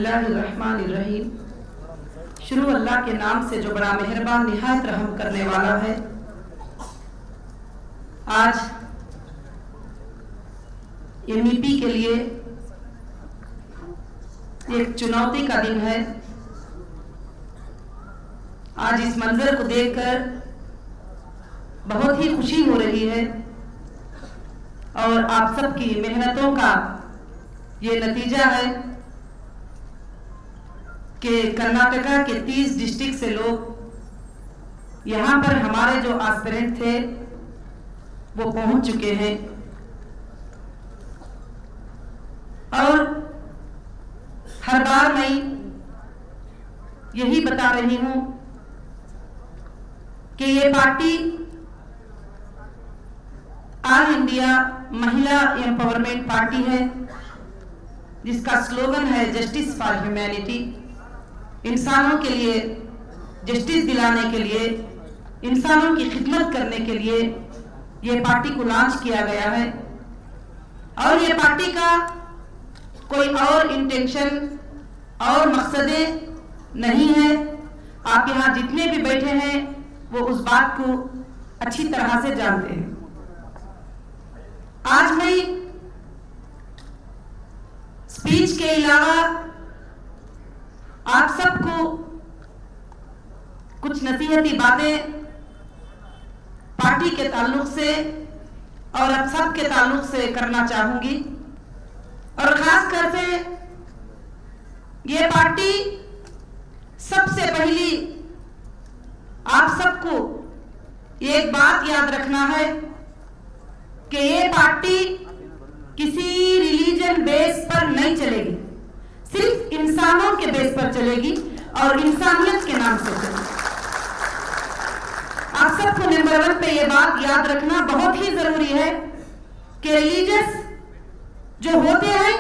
बिस्मिल्लाहिर्रहमानिर्रहीम। शुरू अल्लाह के नाम से जो बड़ा मेहरबान निहायत रहम करने वाला है। आज MEP के लिए एक चुनौती का दिन है। आज इस मंजर को देखकर बहुत ही खुशी हो रही है और आप सबकी मेहनतों का ये नतीजा है कि कर्नाटका के 30 डिस्ट्रिक्ट से लोग यहाँ पर हमारे जो एस्पिरेंट थे वो पहुंच चुके हैं। और हर बार मैं यही बता रही हूं कि ये पार्टी ऑल इंडिया महिला एम्पावरमेंट पार्टी है, जिसका स्लोगन है जस्टिस फॉर ह्यूमैनिटी। इंसानों के लिए जस्टिस दिलाने के लिए, इंसानों की खिदमत करने के लिए ये पार्टी को लॉन्च किया गया है। और ये पार्टी का कोई और इंटेंशन और मकसदें नहीं है। आप यहाँ जितने भी बैठे हैं वो उस बात को अच्छी तरह से जानते हैं। आज मैं स्पीच के अलावा आप सबको कुछ नसीहती बातें पार्टी के ताल्लुक से और आप सब के ताल्लुक से करना चाहूंगी। और खास कर से ये पार्टी सबसे पहली आप सबको एक बात याद रखना है कि ये पार्टी किसी रिलीजन बेस पर नहीं चलेगी, सिर्फ इंसानों के बेस पर चलेगी और इंसानियत के नाम से चलेगी। आप सबको नंबर 1 पे ये बात याद रखना बहुत ही जरूरी है कि रिलीजियस जो होते हैं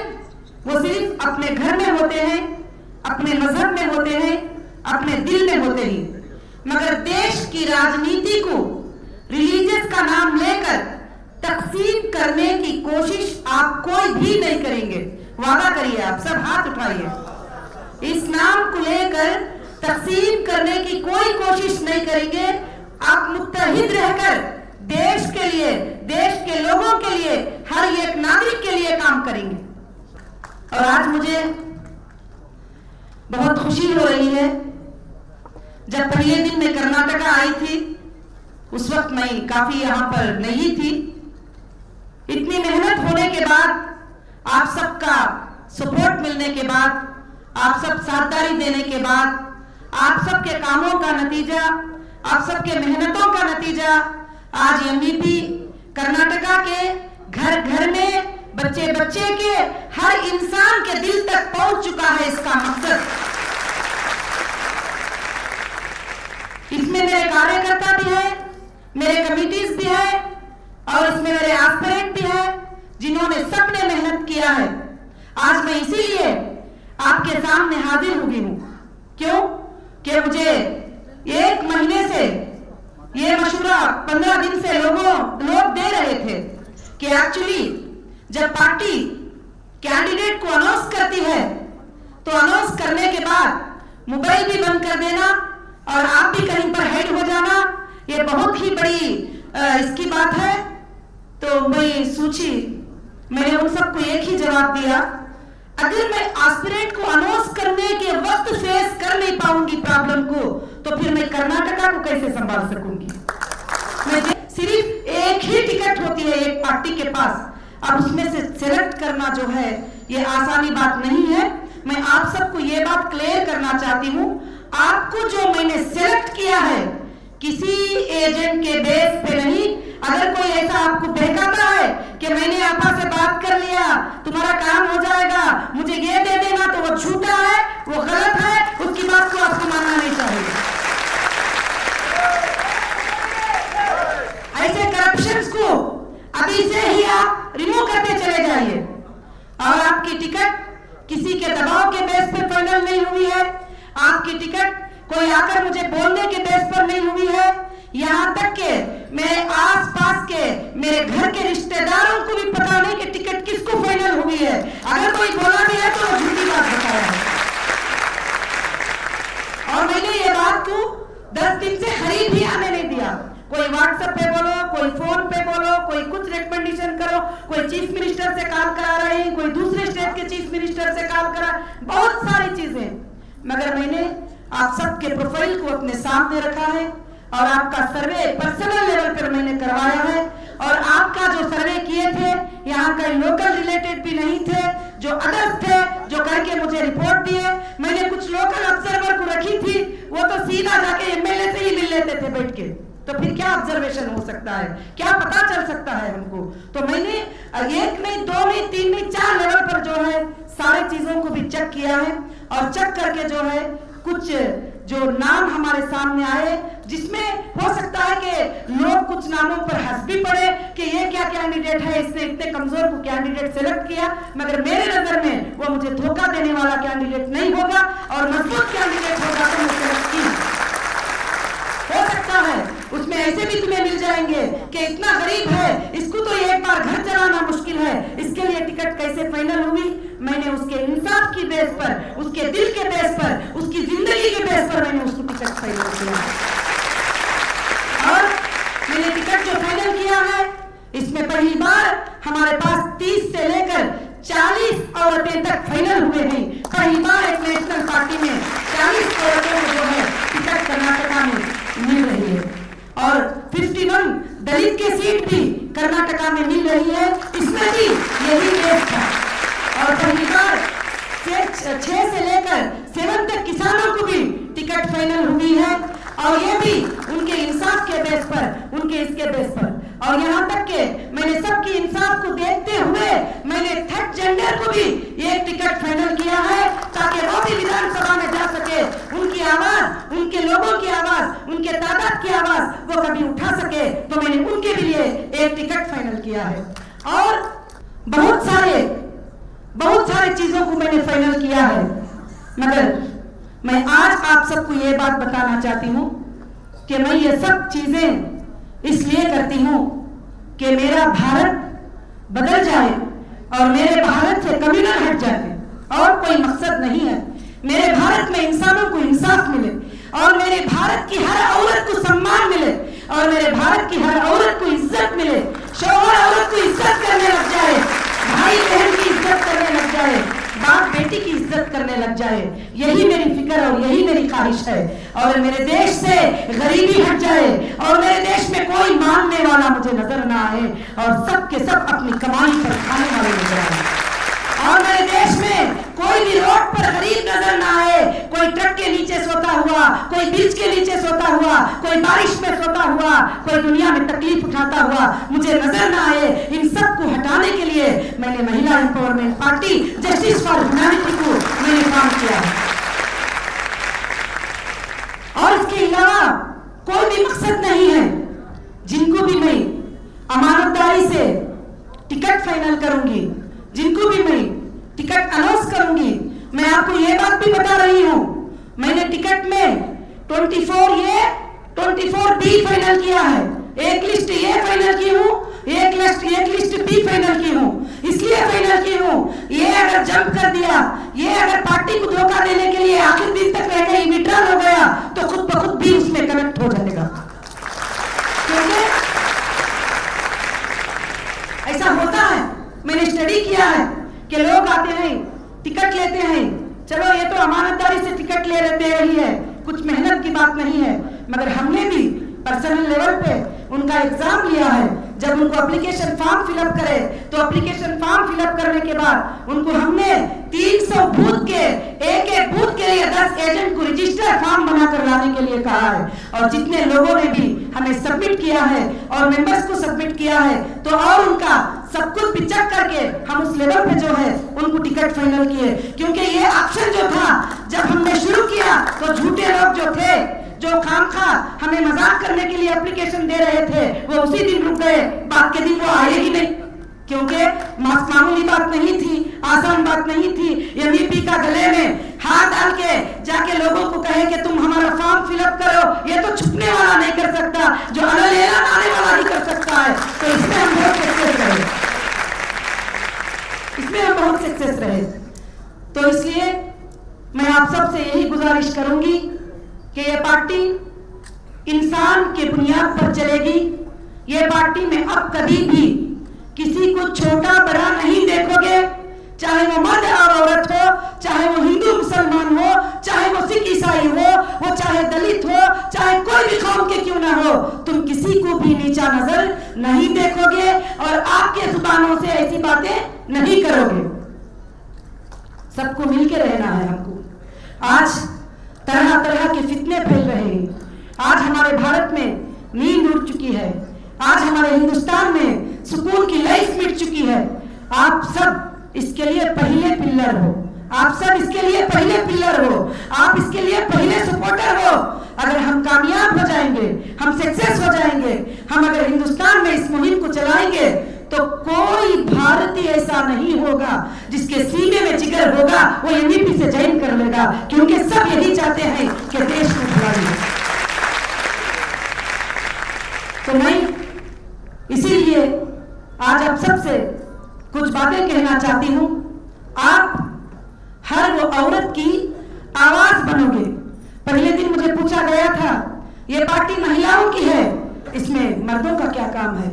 वो सिर्फ अपने घर में होते हैं, अपने मजहब में होते हैं, अपने दिल में होते हैं, मगर देश की राजनीति को रिलीजियस का नाम लेकर तकसीम करने की कोशिश आप कोई भी नहीं करेंगे। वादा करिए, आप सब हाथ उठाइए। इस नाम को लेकर तकसीम करने की कोई कोशिश नहीं करेंगे। आप मुत्तहिद रहकर देश के लिए, देश के लोगों के लिए, हर एक नागरिक के लिए काम करेंगे। और आज मुझे बहुत खुशी हो रही है। जब पहले दिन मैं कर्नाटका आई थी उस वक्त मैं काफी यहाँ पर नहीं थी। इतनी मेहनत होने के बाद, आप सबका सपोर्ट मिलने के बाद, आप सब साझेदारी देने के बाद, आप सबके कामों का नतीजा, आप सबके मेहनतों का नतीजा आज MEP कर्नाटका के घर घर में, बच्चे बच्चे के, हर इंसान के दिल तक पहुंच चुका है। इसका मकसद, इसमें मेरे कार्यकर्ता भी है, मेरे कमिटीज भी है और इसमें मेरे एस्पिरेंट भी है जिन्होंने सबने मेहनत किया है। आज मैं इसीलिए आपके सामने हाजिर हुई हूं। क्यों? कि मुझे 1 महीने से ये मशवरा 15 दिन से लोग दे रहे थे कि एक्चुअली जब पार्टी कैंडिडेट को अनाउंस करती है तो अनाउंस करने के बाद मोबाइल भी बंद कर देना और आप भी कहीं पर हेड हो जाना, ये बहुत ही बड़ी इसकी बात है। तो मैं सोची, मैंने उन सबको एक ही जवाब दिया, अगर मैं एस्पिरेंट को अनाउंस करने के वक्त फेस कर नहीं पाऊंगी प्रॉब्लम को, तो फिर मैं कर्नाटका को कैसे संभाल सकूंगी? मैं सिर्फ एक ही टिकट होती है एक पार्टी के पास। अब उसमें से सिलेक्ट करना जो है ये आसानी बात नहीं है। मैं आप सबको ये बात क्लियर करना चाहती हूँ, आपको जो मैंने सिलेक्ट किया है किसी एजेंट के बेस पे नहीं। अगर कोई ऐसा आपको बहकाता है कि मैंने आपा से बात कर लिया, तुम्हारा काम हो जाएगा, मुझे ये दे देना, तो वो झूठा है, वो गलत है, उसकी बात को आपको मानना नहीं चाहिए। ऐसे करप्शंस को अभी से ही आप रिमूव करते चले जाइए। और आपकी टिकट किसी के दबाव के बेस पे फाइनल नहीं हुई है, आपकी टिकट कोई आकर मुझे बोलने के बेस पर नहीं हुई है। यहाँ तक के मेरे आसपास के, मेरे घर के रिश्तेदारों को भी पता नहीं कि टिकट किसको फाइनल हुई है। अगर कोई बोला भी है तो वो झूठी बात बता रहा है। कहीं भी आने नहीं दिया। कोई व्हाट्सएप पे बोलो, कोई फोन पे बोलो, कोई कुछ रिकमेंडेशन करो, कोई चीफ मिनिस्टर से कॉल करा रहे हैं, कोई दूसरे स्टेट के चीफ मिनिस्टर से कॉल करा, बहुत सारी चीजें, मगर मैंने आप सबके प्रोफाइल को अपने सामने रखा है और आपका सर्वे पर्सनल लेवल पर मैंने करवाया है। और आपका जो सर्वे किए थे, यहाँ कई लोकल रिलेटेड भी नहीं थे, जो अदर्स थे, जो करके मुझे रिपोर्ट दिए। मैंने कुछ लोकल ऑब्जर्वर को रखी थी, वो तो सीधा जाके एमएलए से ही मिल लेते थे बैठ के, तो फिर क्या ऑब्जर्वेशन हो सकता है, क्या पता चल सकता है हमको। तो मैंने एक नहीं, दो नहीं, तीन नहीं, 4 लेवल पर जो है सारे चीजों को भी चेक किया है। और चेक करके जो है कुछ जो नाम हमारे सामने आए, जिसमें हो सकता है कि लोग कुछ नामों पर हंस भी पड़े कि ये क्या कैंडिडेट है, इसने इतने कमजोर को कैंडिडेट सेलेक्ट किया, मगर मेरे नजर में वो मुझे धोखा देने वाला कैंडिडेट नहीं होगा और मजबूत कैंडिडेट होगा तो मैं सेलेक्ट की। हो सकता है उसमें ऐसे भी तुम्हें मिल जाएंगे कि इतना गरीब है, इसको तो एक बार घर चलाना मुश्किल है, इसके लिए टिकट कैसे फाइनल हुई। मैंने उसके इंसाफ की बेस पर, उसके दिल के बेस पर, उसकी जिंदगी के बेस पर मैंने उसको टिकट फाइनल किया। और मैंने टिकट जो फाइनल किया है, इसमें पहली बार हमारे पास 30 से लेकर 40 औरतें तक फाइनल हुए हैं। पहली बार एक नेशनल पार्टी में 40 औरतों को जो है टिकट कर्नाटका में मिल रही है और 51 दलित के सीट भी कर्नाटका में मिल रही है। इसमें भी यही केस था। और पहली बार 6 से लेकर 7 तक किसानों को भी टिकट फाइनल हुई है और ये भी उनके इंसाफ के बेस पर, उनके इसके बेस पर। और यहाँ तक के मैंने सबकी इंसाफ को देखते हुए मैंने थर्ड जेंडर को भी एक टिकट फाइनल किया है ताकि वो भी विधानसभा में जा सके, उनकी आवाज, उनके लोगों की आवाज, उनके तादाद की आवाज वो कभी उठा सके। तो मैंने उनके लिए एक टिकट फाइनल किया है और बहुत सारे चीजों को मैंने फाइनल किया है। मगर मैं आज आप सबको ये बात बताना चाहती हूँ कि मैं ये सब चीजें इसलिए करती हूँ कि मेरा भारत बदल जाए और मेरे भारत से कम्युनल हट जाए, और कोई मकसद नहीं है। मेरे भारत में इंसानों को इंसाफ मिले और मेरे भारत की हर औरत को सम्मान मिले और मेरे भारत की हर औरत को इज्जत मिले, शौहर औरत को इज्जत करने लग जाए, भाई बहन की इज्जत करने लग जाए, बाप बेटी की इज्जत करने लग जाए। यही मेरी फिक्र और यही मेरी ख्वाहिश है। और मेरे देश से गरीबी हट जाए और मेरे देश में कोई मांगने वाला मुझे नजर ना आए और सब के सब अपनी कमाई पर खाने वाले नजर आए। और मेरे देश में कोई भी रोड पर गरीब नजर ना आए, कोई ट्रक के नीचे सोता हुआ, कोई ब्रिज के नीचे सोता हुआ, कोई बारिश में सोता हुआ, कोई दुनिया में तकलीफ उठाता हुआ मुझे नजर ना आए। इन सब को हटाने के लिए मैंने महिला empowerment party justice for humanity को मैंने काम किया है। और इसके अलावा कोई भी मकसद नहीं है। जिनको भी मैं अमानतदारी से टिकट फाइनल करूंगी, जिनको भी मैं टिकट अनाउंस करूंगी, मैं आपको ये बात भी बता रही हूं, मैंने टिकट में 24A 24B फाइनल किया है। एक लिस्ट ये फाइनल की हूं, एक लिस्ट B फाइनल की हूं। इसलिए फाइनल की हूं, ये अगर जंप कर दिया, ये अगर पार्टी को धोखा देने के लिए आखिर दिन तक रह गई, विड्रॉल हो गया, तो खुद ब खुद भी उसमें कनेक्ट हो जाएगा। क्योंकि ऐसा होता है, मैंने स्टडी किया है कि लोग आते हैं, टिकट लेते हैं, चलो ये तो अमानतदारी से टिकट ले रही है, कुछ मेहनत की बात नहीं है, मगर हमने भी पर्सनल लेवल पे उनका एग्जाम लिया है। जब उनको एप्लीकेशन फॉर्म फिलअप करे तो एप्लीकेशन फॉर्म फिलअप करने के बाद उनको हमने 300 बूथ के एक बूथ के लिए 10 एजेंट को रजिस्टर फॉर्म बनाकर लाने के लिए कहा है। और जितने लोगों ने भी हमें सबमिट किया है और मेंबर्स को सबमिट किया है, तो और उनका सब कुछ भी चेक करके हम उस लेवल पे जो है उनको टिकट फाइनल किए। क्योंकि ये ऑप्शन जो था, जब हमने शुरू किया तो झूठे लोग जो थे, जो खामखा हमें मजाक करने के लिए एप्लीकेशन दे रहे थे, वो उसी दिन रुक गए, बाद के दिन वो आए ही नहीं। क्योंकि मामूली बात नहीं थी, आसान बात नहीं थी। एमईपी का गले में हाथ डाल के जाके लोगों को कहे कि तुम हमारा फॉर्म फिलअप करो, ये तो छुपने वाला नहीं कर सकता, जो ऐलान आने वाला ही कर सकता है। तो इसमें हम बहुत सक्सेस रहे, इसमें हम बहुत सक्सेस रहे। तो इसलिए मैं आप सबसे यही गुजारिश करूंगी कि ये पार्टी इंसान के बुनियाद पर चलेगी। ये पार्टी में अब कभी भी किसी को छोटा बड़ा नहीं देखोगे, चाहे वो मर्द और औरत हो, चाहे वो हिंदू मुसलमान हो, चाहे वो सिख ईसाई हो, वो चाहे दलित हो, चाहे कोई भी कौम के क्यों ना हो, तुम किसी को भी नीचा नजर नहीं देखोगे और आपके जुबानों से ऐसी बातें नहीं करोगे। सबको मिलके रहना है हमको। आज तरह तरह के फितने फैल रहे हैं। आज हमारे भारत में नींद उड़ चुकी है। आज हमारे हिंदुस्तान में सुकून की लाइफ मिट चुकी है। आप सब इसके लिए पहले पिलर हो। आप सब इसके लिए पहले पिलर हो। आप इसके लिए पहले सपोर्टर हो। अगर हम कामयाब हो जाएंगे, हम सक्सेस हो जाएंगे, हम अगर हिंदुस्तान में इस मुहिम को चलाएंगे तो कोई भारतीय ऐसा नहीं होगा जिसके सीने में जिगर होगा वो एमवीपी से ज्वाइन कर लेगा, क्योंकि सब यही चाहते हैं कि देश को भलाइए। तो मैं इसीलिए आज आप सबसे कुछ बातें कहना चाहती हूं। आप हर वो औरत की आवाज बनोगे। पहले दिन मुझे पूछा गया था ये पार्टी महिलाओं की है, इसमें मर्दों का क्या काम है,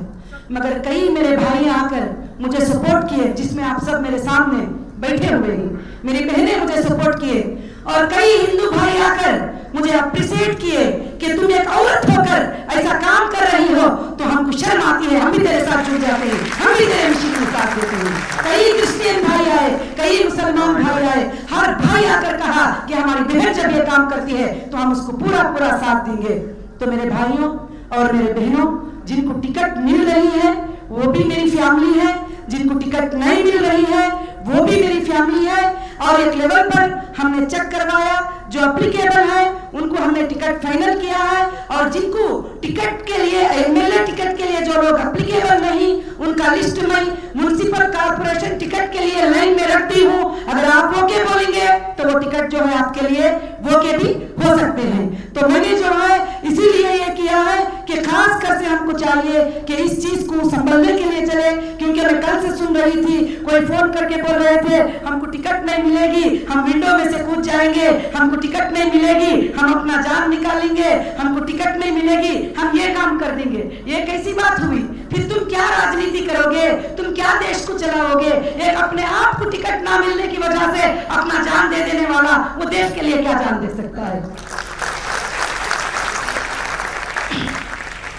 मगर कई मेरे भाई आकर मुझे सपोर्ट किए, जिसमें आप सब मेरे सामने बैठे हुए हैं। मेरी बहनें मुझे सपोर्ट किए और कई हिंदू भाई आकर मुझे अप्रिशिएट किए कि तुम एक औरत होकर ऐसा काम कर रही हो तो हमको शर्म आती है, हम भी तेरे साथ जुड़ जाते हैं, हम भी तेरे मिशन में साथ देते हैं। कई क्रिश्चियन भाई आए, कई मुसलमान भाई आए, हर भाई आकर कहा कि हमारी बहन जब ये काम करती है तो हम उसको पूरा पूरा साथ देंगे। तो मेरे भाइयों और मेरे बहनों, जिनको टिकट मिल रही है वो भी मेरी फैमिली है, जिनको टिकट नहीं मिल रही है वो भी मेरी फैमिली है। और एक लेवल पर हमने चेक करवाया, जो एप्लीकेबल है उनको हमने टिकट फाइनल किया है, और जिनको टिकट के लिए एमएलए टिकट के लिए जो लोग एप्लीकेबल नहीं उनका लिस्ट में म्युनिसिपल कॉर्पोरेशन टिकट के लिए लाइन में रखती हूँ। अगर आप ओके बोलेंगे तो वो टिकट जो है आपके लिए वो के भी हो सकते हैं। तो मैंने जो है इसीलिए ये किया है कि खास कर से हमको चाहिए कि इस चीज को संभालने के लिए चले, क्योंकि मैं कल से सुन रही थी कोई फोन करके बोल रहे थे हमको टिकट नहीं मिलेगी, हम विंडो में से कूद जाएंगे, हमको टिकट नहीं मिलेगी, हम अपना जान निकालेंगे, हमको टिकट नहीं मिलेगी, हम ये काम कर देंगे। ये कैसी बात हुई? फिर तुम क्या राजनीति करोगे, तुम क्या देश को चलाओगे? एक अपने आप को टिकट ना मिलने की वजह से अपना जान दे देने वाला वो देश के लिए क्या जान दे सकता है?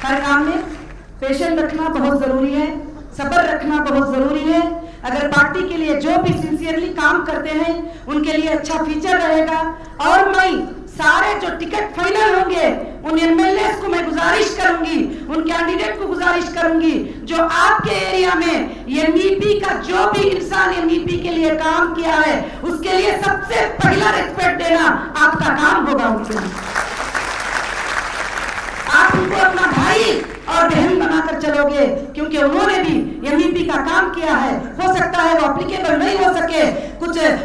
हर काम में पेशेंस रखना बहुत जरूरी है, सब्र रखना बहुत जरूरी है। अगर पार्टी के लिए जो भी सिंसियरली काम करते हैं उनके लिए अच्छा फ्यूचर रहेगा। और मैं सारे जो टिकट फाइनल होंगे उन एमएलए को मैं गुजारिश करूंगी, उन कैंडिडेट को गुजारिश करूंगी जो आपके एरिया में एमवीपी का जो भी इंसान एमवीपी के लिए काम किया है उसके लिए सबसे पहला रिस्पेक्ट देना आपका काम होगा। आप उनको अपना भाई और बहन बनाकर चलोगे, क्योंकि उन्होंने भी एमवीपी का काम किया है। हो सकता है वो एप्लीकेबल नहीं हो सके,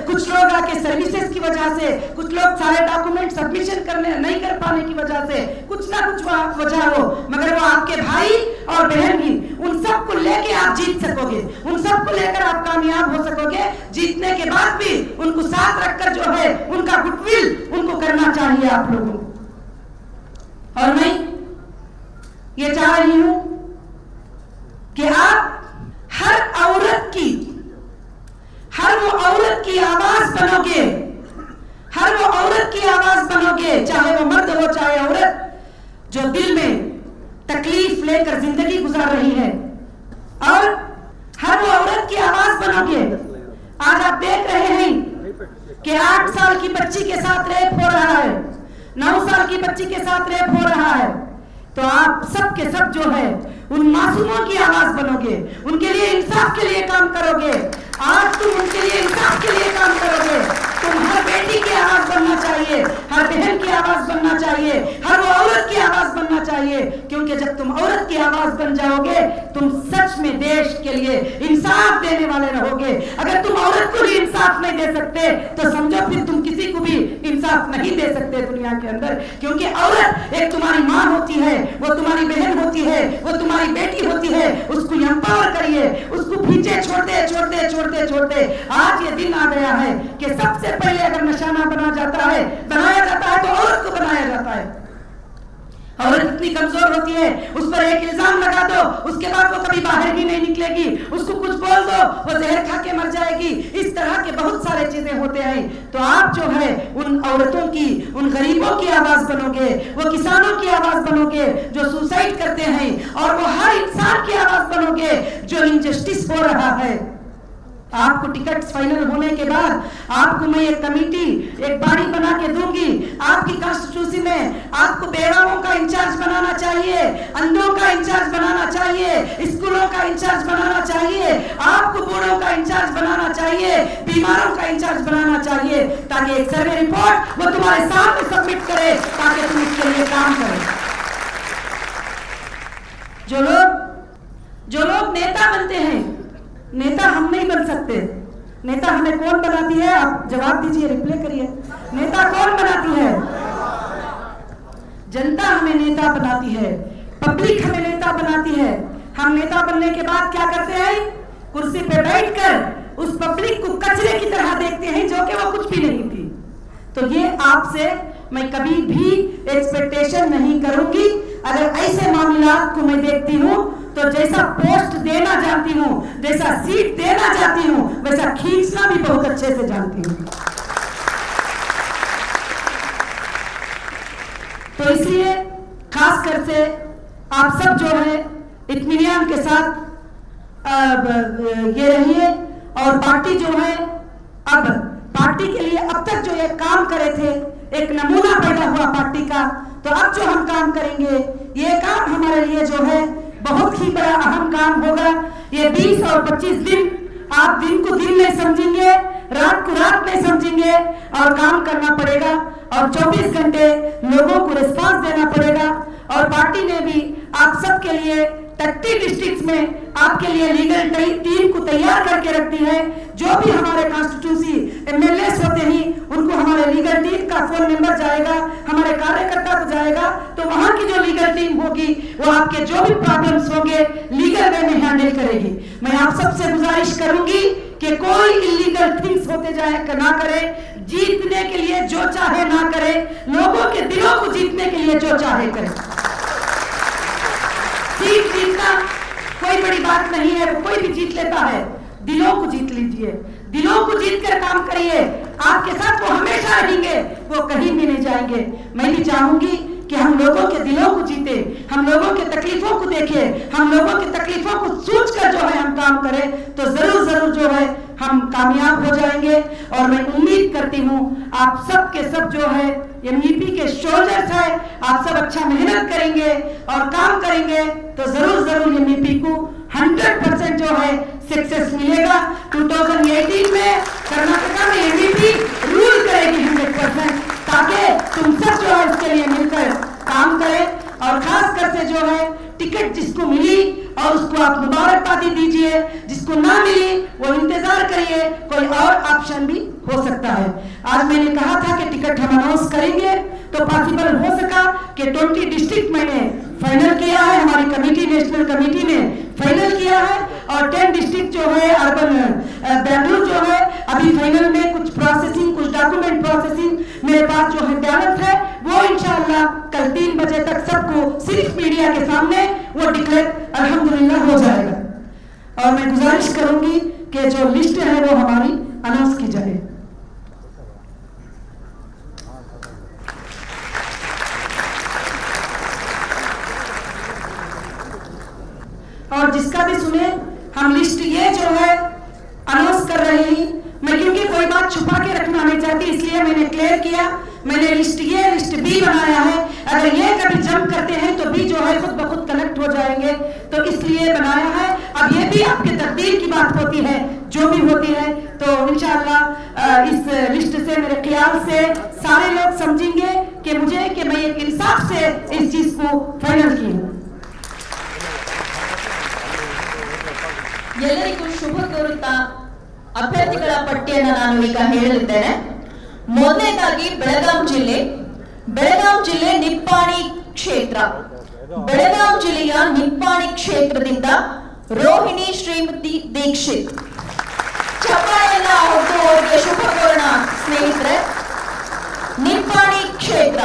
कुछ लोग आके सर्विसेज की वजह से, कुछ लोग सारे डॉक्यूमेंट सबमिशन करने नहीं कर पाने की वजह से, कुछ ना कुछ वजह हो, मगर वो आपके भाई और बहन ही, उन सबको लेके आप जीत सकोगे, उन सबको लेकर आप कामयाब हो सकोगे। जीतने के बाद भी उनको साथ रखकर जो है उनका गुडविल उनको करना चाहिए आप लोगों को। और मैं ये चाह रही हूं कि आप हर औरत की, हर वो औरत की आवाज बनोगे, हर वो औरत की आवाज बनोगे, चाहे वो मर्द हो चाहे औरत, जो दिल में तकलीफ लेकर जिंदगी गुजार रही है, और हर वो औरत की आवाज बनोगे। आज आप देख रहे हैं कि 8 साल की बच्ची के साथ रेप हो रहा है, 9 साल की बच्ची के साथ रेप हो रहा है। तो आप सब के सब जो है उन मासूमों की आवाज बनोगे, उनके लिए इंसाफ के लिए काम करोगे। आज तुम उनके लिए इंसाफ के लिए काम करोगे। तुम हर बेटी की आवाज बनना चाहिए, हर बहन की आवाज बनना चाहिए, हर वो औरत की आवाज बनना चाहिए, क्योंकि जब तुम औरत की आवाज बन जाओगे तुम सच में देश के लिए इंसाफ देने वाले रहोगे। अगर तुम औरत को भी इंसाफ नहीं दे सकते तो समझो फिर तुम किसी को भी इंसाफ नहीं दे सकते दुनिया के अंदर, क्योंकि औरत एक तुम्हारी माँ होती है, वो तुम्हारी बहन होती है, वो तुम्हारी बेटी होती है। उसको एम्पावर करिए, उसको पीछे छोड़ते छोड़ते छोड़ते छोड़ते आज ये दिन आ गया है कि सबसे पहले अगर निशाना बनाया जाता है तो औरत को बनाया जाता है। औरत इतनी कमजोर होती है, उस पर एक इल्जाम लगा दो, उसके बाद वो कभी बाहर ही नहीं निकलेगी, उसको कुछ बोल दो वो जहर खा के मर जाएगी। इस तरह के बहुत सारे चीजें होते हैं। तो आप जो है उन औरतों की, उन गरीबों की आवाज बनोगे, वो किसानों की आवाज बनोगे जो सुसाइड करते हैं, और वो हर इंसान की आवाज बनोगे जो इनजस्टिस हो रहा है। आपको टिकट फाइनल होने के बाद आपको मैं एक कमेटी, एक बॉडी बना के दूंगी। आपकी कॉन्स्टिट्यूंसी में आपको बेवाओं का इंचार्ज बनाना चाहिए, अंधों का इंचार्ज बनाना चाहिए, स्कूलों का इंचार्ज बनाना चाहिए, आपको बूढ़ों का इंचार्ज बनाना चाहिए, बीमारों का इंचार्ज बनाना चाहिए, ताकि एक सर्वे रिपोर्ट वो तुम्हारे सामने सबमिट करे, ताकि तुम इसके लिए काम करें। जो लोग नेता बनते हैं, नेता हम नहीं बन सकते। नेता हमें कौन बनाती है? आप जवाब दीजिए, रिप्ले करिए। नेता कौन बनाती है? जनता हमें नेता बनाती है, पब्लिक हमें नेता बनाती है। हम नेता बनने के बाद क्या करते हैं? कुर्सी पे बैठकर उस पब्लिक को कचरे की तरह देखते हैं, जो कि वो कुछ भी नहीं थी। तो ये आपसे मैं कभी भी एक्सपेक्टेशन नहीं करूंगी। अगर ऐसे मामलात को मैं देखती हूँ तो जैसा पोस्ट देना जानती हूँ, जैसा सीट देना जानती हूँ, वैसा खींचना भी बहुत अच्छे से जानती हूँ। तो इसलिए खास कर से आप सब जो है इत्मीनान के साथ ये रहिए, और पार्टी जो है, अब पार्टी के लिए अब तक जो ये काम करे थे, एक नमूना पैदा हुआ पार्टी का, तो अब जो हम काम करेंगे, ये काम हमारे लिए जो है बहुत ही बड़ा अहम काम होगा। ये 20 और 25 दिन आप दिन को दिन नहीं समझेंगे, रात को रात नहीं समझेंगे, और काम करना पड़ेगा, और 24 घंटे लोगों को रिस्पांस देना पड़ेगा। और पार्टी ने भी आप सबके लिए 30 डिस्ट्रिक्ट्स में आपके लिए लीगल टीम को तैयार करके रखती है। जो भी हमारे कॉन्स्टिट्यूंसी एमएलएस होते हैं, उनको हमारे लीगल टीम का फोन नंबर जाएगा, हमारे कार्यकर्ता को जाएगा, तो वहां की जो लीगल टीम होगी वो आपके जो भी प्रॉब्लम्स होंगे लीगल वे में हैंडल करेगी। मैं आप सबसे गुजारिश करूंगी कि कोई इलीगल थिंग्स होते जाए ना करे, जीतने के लिए जो चाहे ना करे, लोगों के दिलों को जीतने के लिए जो चाहे करे। सीट जीतना कोई बड़ी बात नहीं है, वो कोई भी जीत लेता है। दिलों को जीत लीजिए, दिलों को जीत कर काम करिए, आपके साथ वो हमेशा रहेंगे, वो कहीं भी नहीं जाएंगे। मैं भी चाहूंगी कि हम लोगों के दिलों को जीते, हम लोगों के तकलीफों को देखें, हम लोगों की तकलीफों को सोचकर जो है हम काम करें, तो जरूर जरूर जो है हम कामयाब हो जाएंगे। और मैं उम्मीद करती हूँ आप सब के सब जो है एमईपी के सोल्जर्स है, आप सब अच्छा मेहनत करेंगे और काम करेंगे, तो जरूर जरूर एमईपी को 100% जो है सक्सेस मिलेगा। 2018 में कर्नाटका में एमईपी रूल करेगी 100%, ताकि तुम सब जो है इसके लिए मिलकर काम करें। और खास कर से जो है टिकट जिसको मिली और उसको आप मुबारकबादी दीजिए, जिसको ना मिली वो इंतजार करिए, कोई और ऑप्शन भी हो सकता है। आज मैंने कहा था कि टिकट हम अनाउंस करेंगे, तो पॉसिबल हो सका कि 20 डिस्ट्रिक्ट मैंने फाइनल किया है, हमारी कमेटी, नेशनल कमेटी ने फाइनल किया है, और 10 डिस्ट्रिक्ट जो है अर्बन बेंगलुरु जो है अभी फाइनल में कुछ प्रोसेसिंग, कुछ डॉक्यूमेंट प्रोसेसिंग मेरे पास जो है बैलेंस है, वो इंशाअल्लाह कल 3 बजे तक सबको सिर्फ मीडिया के सामने वो डिक्लेयर अल्हम्दुलिल्लाह हो जाएगा। और मैं गुजारिश करूंगी कि जो लिस्ट है वो हमारी अनाउंस की जाए। और जिसका भी सुने, हम लिस्ट ये जो है अनाउंस कर रहे हैं, मैं क्योंकि कोई बात छुपा के रखना नहीं चाहती, इसलिए मैंने क्लियर किया। मैंने लिस्ट ए, लिस्ट बी बनाया है, अगर ये कभी जंप करते हैं तो बी जो है खुद ब खुद कनेक्ट हो जाएंगे, तो इसलिए बनाया है। अब ये भी आपके तकदीर की बात होती है, जो भी होती है, तो इंशाअल्लाह इस लिस्ट से मेरे ख्याल से सारे लोग समझेंगे कि मुझे कि मैं एक इंसाफ से इस चीज को फाइनल की हूँ। ಎಲ್ಲರಿಗೂ ಶುಭ ಕೋರುತ್ತಾ ಅಭ್ಯರ್ಥಿಗಳ ಪಟ್ಟಿಯನ್ನು ನಾನು ಈಗ ಹೇಳಲಿದ್ದೇನೆ. ಮೊದಲನೇದಾಗಿ ಬೆಳಗಾಂ ಜಿಲ್ಲೆ ನಿಪ್ಪಾಣಿ ಕ್ಷೇತ್ರ. ಬೆಳಗಾಂ ಜಿಲ್ಲೆಯ ನಿಪ್ಪಾಣಿ ಕ್ಷೇತ್ರದಿಂದ ರೋಹಿಣಿ ಶ್ರೀಮತಿ ದೀಕ್ಷಿತ್. ಚಪ್ಪಾಳೆಯನ್ನ ಹೊತ್ತು ಅವರಿಗೆ ಶುಭ ಕೋರೋಣ ಸ್ನೇಹಿತರೆ. ನಿಪ್ಪಾಣಿ ಕ್ಷೇತ್ರ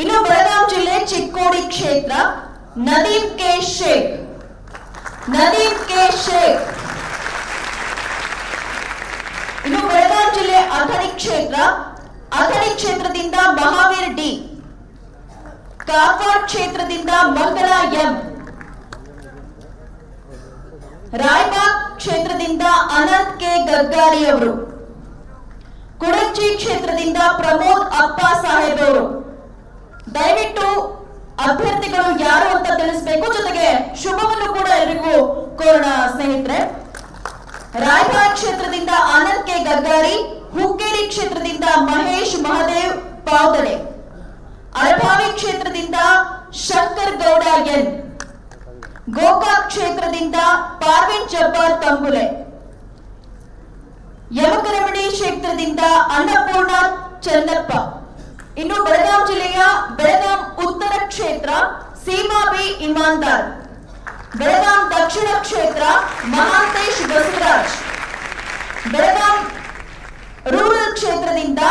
ಇನ್ನು ಬೆಳಗಾಂ ಜಿಲ್ಲೆ ಚಿಕ್ಕೋಡಿ ಕ್ಷೇತ್ರ ನದೀಂ ಕೆ ಶೇಖ್. ಇನ್ನು ಬೆಳಗಾಂ ಜಿಲ್ಲೆ ಅಥಣಿ ಕ್ಷೇತ್ರದಿಂದ ಮಹಾವೀರ್ ಡಿ. ಕಾರವಾರ ಕ್ಷೇತ್ರದಿಂದ ಮಂಗಲ ಎಂ. ರಾಯಬಾಗ್ ಕ್ಷೇತ್ರದಿಂದ ಅನಂತ್ ಕೆ ಗಗ್ಗಾರಿ ಅವರು. ಕುಡಚಿ ಕ್ಷೇತ್ರದಿಂದ ಪ್ರಮೋದ್ ಅಪ್ಪ ಸಾಹೇಬ್ ಅವರು. ದಯವಿಟ್ಟು ಅಭ್ಯರ್ಥಿಗಳು ಯಾರು ಅಂತ ತಿಳಿಸಬೇಕು, ಜೊತೆಗೆ ಶುಭವನ್ನು ಕೂಡ ಎಲ್ಲರಿಗೂ ಕೋರೋಣ ಸ್ನೇಹಿತರೆ. ರಾಯಬಾಗ್ ಕ್ಷೇತ್ರದಿಂದ ಆನಂದ್ ಕೆ ಗಗ್ಗಾರಿ. ಹುಕ್ಕೇರಿ ಕ್ಷೇತ್ರದಿಂದ ಮಹೇಶ್ ಮಹದೇವ್ ಪಾವದಡೆ. ಅರಭಾವಿ ಕ್ಷೇತ್ರದಿಂದ ಶಂಕರ್ ಗೌಡ ಎನ್. ಗೋಕಾಕ್ ಕ್ಷೇತ್ರದಿಂದ ಪಾರ್ವಿನ್ ಜಬ್ಬಾರ್ ತಂಬುಲೆ. ಯಮಕರಮಣಿ ಕ್ಷೇತ್ರದಿಂದ ಅನ್ನಪೂರ್ಣ ಚನ್ನಪ್ಪ. ಇನ್ನು ಬೆಳಗಾಂ ಜಿಲ್ಲೆಯ ಬೆಳಗಾಂ ಉತ್ತರ ಕ್ಷೇತ್ರ ಸೀಮಾ ಬಿ ಇಮಾನ್ದಾರ್. ಬೆಳಗಾಂ ದಕ್ಷಿಣ ಕ್ಷೇತ್ರ ಮಹಾಂತೇಶ್ ಬಸವರಾಜ್. ಬೆಳಗಾಂ ರೂರಲ್ ಕ್ಷೇತ್ರದಿಂದ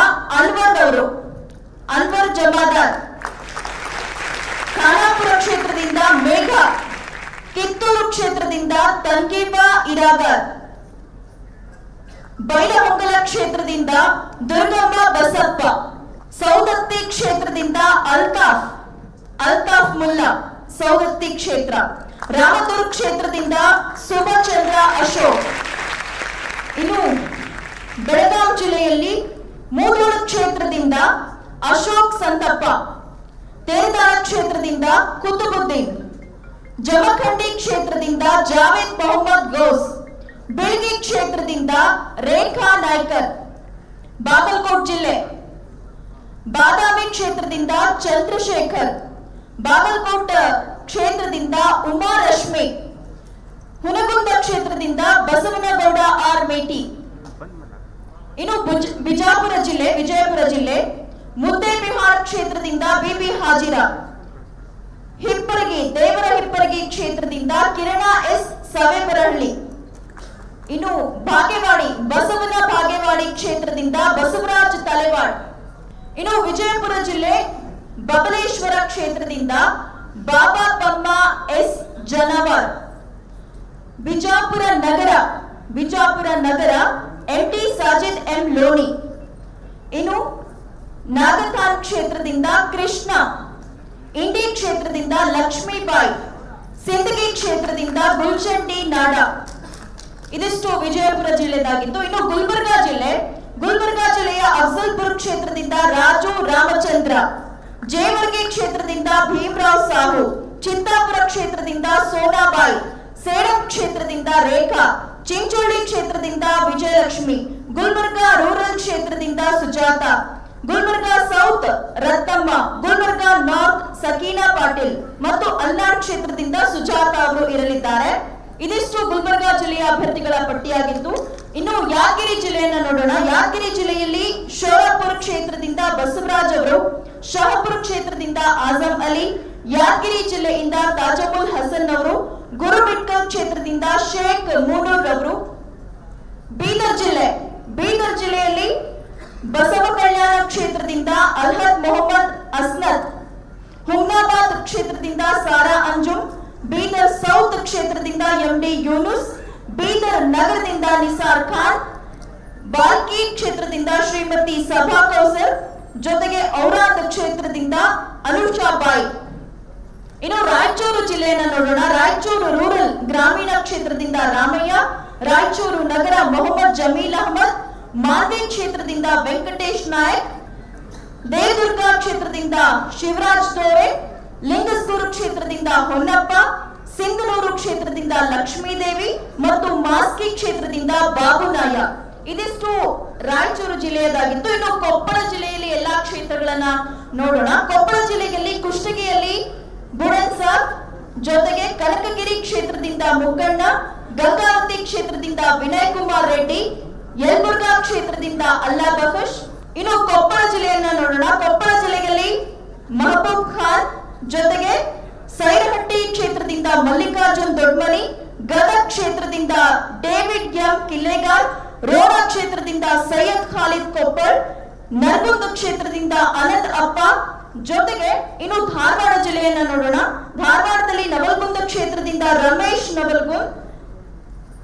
ಅನ್ವರ್ ಜಮಾದಾರ್. ಖಾನಾಪುರ ಕ್ಷೇತ್ರದಿಂದ ಮೇಘ. ಕಿತ್ತೂರು ಕ್ಷೇತ್ರದಿಂದ ತನ್ಕೀಬಾ ಇರಾಗರ್. ಬೈಲಹೊಂಗಲ ಕ್ಷೇತ್ರದಿಂದ ದುರ್ಗಮ್ಮ ಬಸಪ್ಪ. ಸೌದತ್ತಿ ಕ್ಷೇತ್ರದಿಂದ ಅಲ್ತಾಫ್ ಮುಲ್ಲಾ ಸೌದತ್ತಿ ಕ್ಷೇತ್ರ. ರಾಮದುರ್ಗ್ ಕ್ಷೇತ್ರದಿಂದ ಸುಭಚಂದ್ರ ಅಶೋಕ್. ಇನ್ನು ಬೆಳಗಾಂ ಜಿಲ್ಲೆಯಲ್ಲಿ ಮೂಡೂರು ಕ್ಷೇತ್ರದಿಂದ ಅಶೋಕ್ ಸಂತಪ್ಪ. ತೇರದಾಳ ಕ್ಷೇತ್ರದಿಂದ ಕುತುಬುದ್ದೀನ್. ಜಮಖಂಡಿ ಕ್ಷೇತ್ರದಿಂದ ಜಾವೇದ್ ಮೊಹಮ್ಮದ್ ಗೌಸ್. ಬೆಳಗಿ ಕ್ಷೇತ್ರದಿಂದ ರೇಖಾ ನಾಯ್ಕರ್. ಬಾಗಲಕೋಟ್ ಜಿಲ್ಲೆ ಬಾದಾಮಿ ಕ್ಷೇತ್ರದಿಂದ ಚಂದ್ರಶೇಖರ್. ಬಾಗಲಕೋಟ್ ಕ್ಷೇತ್ರದಿಂದ ಉಮಾ ರಶ್ಮಿ. ಹುನಗುಂದ ಕ್ಷೇತ್ರದಿಂದ ಬಸವನಗೌಡ ಆರ್ ಮೇಟಿ. ಇನ್ನು ವಿಜಯಪುರ ಜಿಲ್ಲೆ ಮುದ್ದೇಬಿಹಾರ್ ಕ್ಷೇತ್ರದಿಂದ ಬಿಬಿ ಹಾಜಿರಾ. ದೇವರ ಹಿಪ್ಪರಗಿ ಕ್ಷೇತ್ರದಿಂದ ಕಿರಣ ಎಸ್ ಸವೇಮರಹಳ್ಳಿ. ಇನ್ನು ಬಸವನ ಬಾಗೇವಾಡಿ ಕ್ಷೇತ್ರದಿಂದ ಬಸವರಾಜ್ ತಲೆವಾಡ್. ಇನ್ನು ವಿಜಯಪುರ ಜಿಲ್ಲೆ ಬಬಲೇಶ್ವರ ಕ್ಷೇತ್ರದಿಂದ ಬಾಬಾ ಪಮ್ಮ ಎಸ್ ಜನವರ್. ಬಿಜಾಪುರ ನಗರ ಎಂಟಿ ಸಾಜಿದ್ ಎಂ ಲೋಣಿ. ಇನ್ನು ನಾಗತಾನ್ ಕ್ಷೇತ್ರದಿಂದ ಕೃಷ್ಣ. ಇಂಡಿ ಕ್ಷೇತ್ರದಿಂದ ಲಕ್ಷ್ಮೀಬಾಯಿ. ಸಿಂದಗಿ ಕ್ಷೇತ್ರದಿಂದ ಗುಲ್ಶನ್ ಡಿ ನಾಡಾ. ಇದಿಷ್ಟು ವಿಜಯಪುರ ಜಿಲ್ಲೆದಾಗಿತ್ತು. ಇನ್ನು ಗುಲ್ಬರ್ಗಾ ಜಿಲ್ಲೆಯ ಅಫಜಲ್ಪುರ್ ಕ್ಷೇತ್ರದಿಂದ ರಾಜು ರಾಮಚಂದ್ರ. ಜೇವರ್ಗಿ ಕ್ಷೇತ್ರದಿಂದ ಭೀಮರಾವ್ ಸಾಹು. ಚಿತ್ತಾಪುರ ಕ್ಷೇತ್ರದಿಂದ ಸೋನಾಬಾಯಿ. ಸೇಡಂ ಕ್ಷೇತ್ರದಿಂದ ರೇಖಾ. ಚಿಂಚೋಳಿ ಕ್ಷೇತ್ರದಿಂದ ವಿಜಯಲಕ್ಷ್ಮಿ. ಗುಲ್ಬರ್ಗಾ ರೂರಲ್ ಕ್ಷೇತ್ರದಿಂದ ಸುಜಾತ. ಗುಲ್ಬರ್ಗಾ ಸೌತ್ ರತ್ನಮ್ಮ. ಗುಲ್ಬರ್ಗಾ ನಾರ್ತ್ ಸಕೀನಾ ಪಾಟೀಲ್ ಮತ್ತು ಅಲ್ನಾಡ್ ಕ್ಷೇತ್ರದಿಂದ ಸುಜಾತ ಅವರು ಇರಲಿದ್ದಾರೆ. ಇದಿಷ್ಟು ಗುಲ್ಬರ್ಗಾ ಜಿಲ್ಲೆಯ ಅಭ್ಯರ್ಥಿಗಳ ಪಟ್ಟಿಯಾಗಿತ್ತು. ಇನ್ನು ಯಾದಗಿರಿ ಜಿಲ್ಲೆಯನ್ನ ನೋಡೋಣ. ಯಾದಗಿರಿ ಜಿಲ್ಲೆಯಲ್ಲಿ ಶೋರಾಪುರ ಕ್ಷೇತ್ರದಿಂದ ಬಸವರಾಜ್ ಅವರು. ಶಹಾಪುರ ಕ್ಷೇತ್ರದಿಂದ ಆಜಂ ಅಲಿ. ಯಾದಗಿರಿ ಜಿಲ್ಲೆಯಿಂದ ತಾಜಮುಲ್ ಹಸನ್ ಅವರು. ಗುರುಮಿಟ್ಕಲ್ ಕ್ಷೇತ್ರದಿಂದ ಶೇಖ್ ಮೂನೂರ್ ಅವರು. ಬೀದರ್ ಜಿಲ್ಲೆಯಲ್ಲಿ ಬಸವ ಕಲ್ಯಾಣ ಕ್ಷೇತ್ರದಿಂದ ಅಲ್ಹದ್ ಮೊಹಮ್ಮದ್ ಅಸ್ನದ್. ಹುಮ್ನಾಬಾದ್ ಕ್ಷೇತ್ರದಿಂದ ಸಾರಾ ಅಂಜುಮ್. ಬೀದರ್ ಸೌತ್ ಕ್ಷೇತ್ರದಿಂದ ಎಂಡಿ ಯೂನುಸ್. ಬೀದರ್ ನಗರದಿಂದ ನಿಸಾರ್ ಖಾನ್. ಬಾಲ್ಕಿ ಕ್ಷೇತ್ರದಿಂದ ಶ್ರೀಮತಿ ಸಭಾ ಕೌಸರ್. ಜೊತೆಗೆ ಔರಾದ್ ಕ್ಷೇತ್ರದಿಂದ ಅನುಷಾಬಾಯಿ. ಇನ್ನು ರಾಯಚೂರು ಜಿಲ್ಲೆಯನ್ನು ನೋಡೋಣ. ರಾಯಚೂರು ರೂರಲ್ ಗ್ರಾಮೀಣ ಕ್ಷೇತ್ರದಿಂದ ರಾಮಯ್ಯ. ರಾಯಚೂರು ನಗರ ಮೊಹಮ್ಮದ್ ಜಮೀಲ್ ಅಹಮದ್. ಮಾಲ್ವಿ ಕ್ಷೇತ್ರದಿಂದ ವೆಂಕಟೇಶ್ ನಾಯಕ್. ದೇವದುರ್ಗ ಕ್ಷೇತ್ರದಿಂದ ಶಿವರಾಜ್ ದೋರೆ. ಲಿಂಗಸ್ಗೂರು ಕ್ಷೇತ್ರದಿಂದ ಹೊನ್ನಪ್ಪ. ಸಿಂಗನೂರು ಕ್ಷೇತ್ರದಿಂದ ಲಕ್ಷ್ಮೀದೇವಿ ಮತ್ತು ಮಾಸ್ಕಿ ಕ್ಷೇತ್ರದಿಂದ ಬಾಬುನಾಯ. ಇದಿಷ್ಟು ರಾಯಚೂರು ಜಿಲ್ಲೆಯದಾಗಿತ್ತು. ಇನ್ನು ಕೊಪ್ಪಳ ಜಿಲ್ಲೆಯಲ್ಲಿ ಎಲ್ಲಾ ಕ್ಷೇತ್ರಗಳನ್ನ ನೋಡೋಣ. ಕೊಪ್ಪಳ ಜಿಲ್ಲೆಯಲ್ಲಿ ಕುಷ್ಟಗಿಯಲ್ಲಿ ಬುಡನ್ ಸಾಬ್. ಜೊತೆಗೆ ಕನಕಗಿರಿ ಕ್ಷೇತ್ರದಿಂದ ಮುಕ್ಕಣ್ಣ. ಗಂಗಾವತಿ ಕ್ಷೇತ್ರದಿಂದ ವಿನಯ್ ಕುಮಾರ್ ರೆಡ್ಡಿ. ಯಲಬುರ್ಗಾ ಕ್ಷೇತ್ರದಿಂದ ಅಲ್ಲಾ ಬಖಶ್. ಇನ್ನು ಕೊಪ್ಪಳ ಜಿಲ್ಲೆಯನ್ನ ನೋಡೋಣ. ಕೊಪ್ಪಳ ಜಿಲ್ಲೆಯಲ್ಲಿ ಮಹಬೂಬ್ ಖಾನ್. ಜೊತೆಗೆ ಸೈರಹಟ್ಟಿ ಕ್ಷೇತ್ರದಿಂದ ಮಲ್ಲಿಕಾರ್ಜುನ್ ದೊಡ್ಮನಿ. ಗದಗ ಕ್ಷೇತ್ರದಿಂದ ಡೇವಿಡ್ ಎಂ ಕಿಲ್ಲೆಗಾರ್. ರೋಣ ಕ್ಷೇತ್ರದಿಂದ ಸೈಯದ್ ಖಾಲಿದ್ ಕೊಪ್ಪಳ್. ನರಗುಂದ ಕ್ಷೇತ್ರದಿಂದ ಅನಂತ್ ಅಪ್ಪ. ಜೊತೆಗೆ ಇನ್ನು ಧಾರವಾಡ ಜಿಲ್ಲೆಯನ್ನ ನೋಡೋಣ. ಧಾರವಾಡದಲ್ಲಿ ನವಲಗುಂದ ಕ್ಷೇತ್ರದಿಂದ ರಮೇಶ್ ನವಲ್ಗುಂದ್,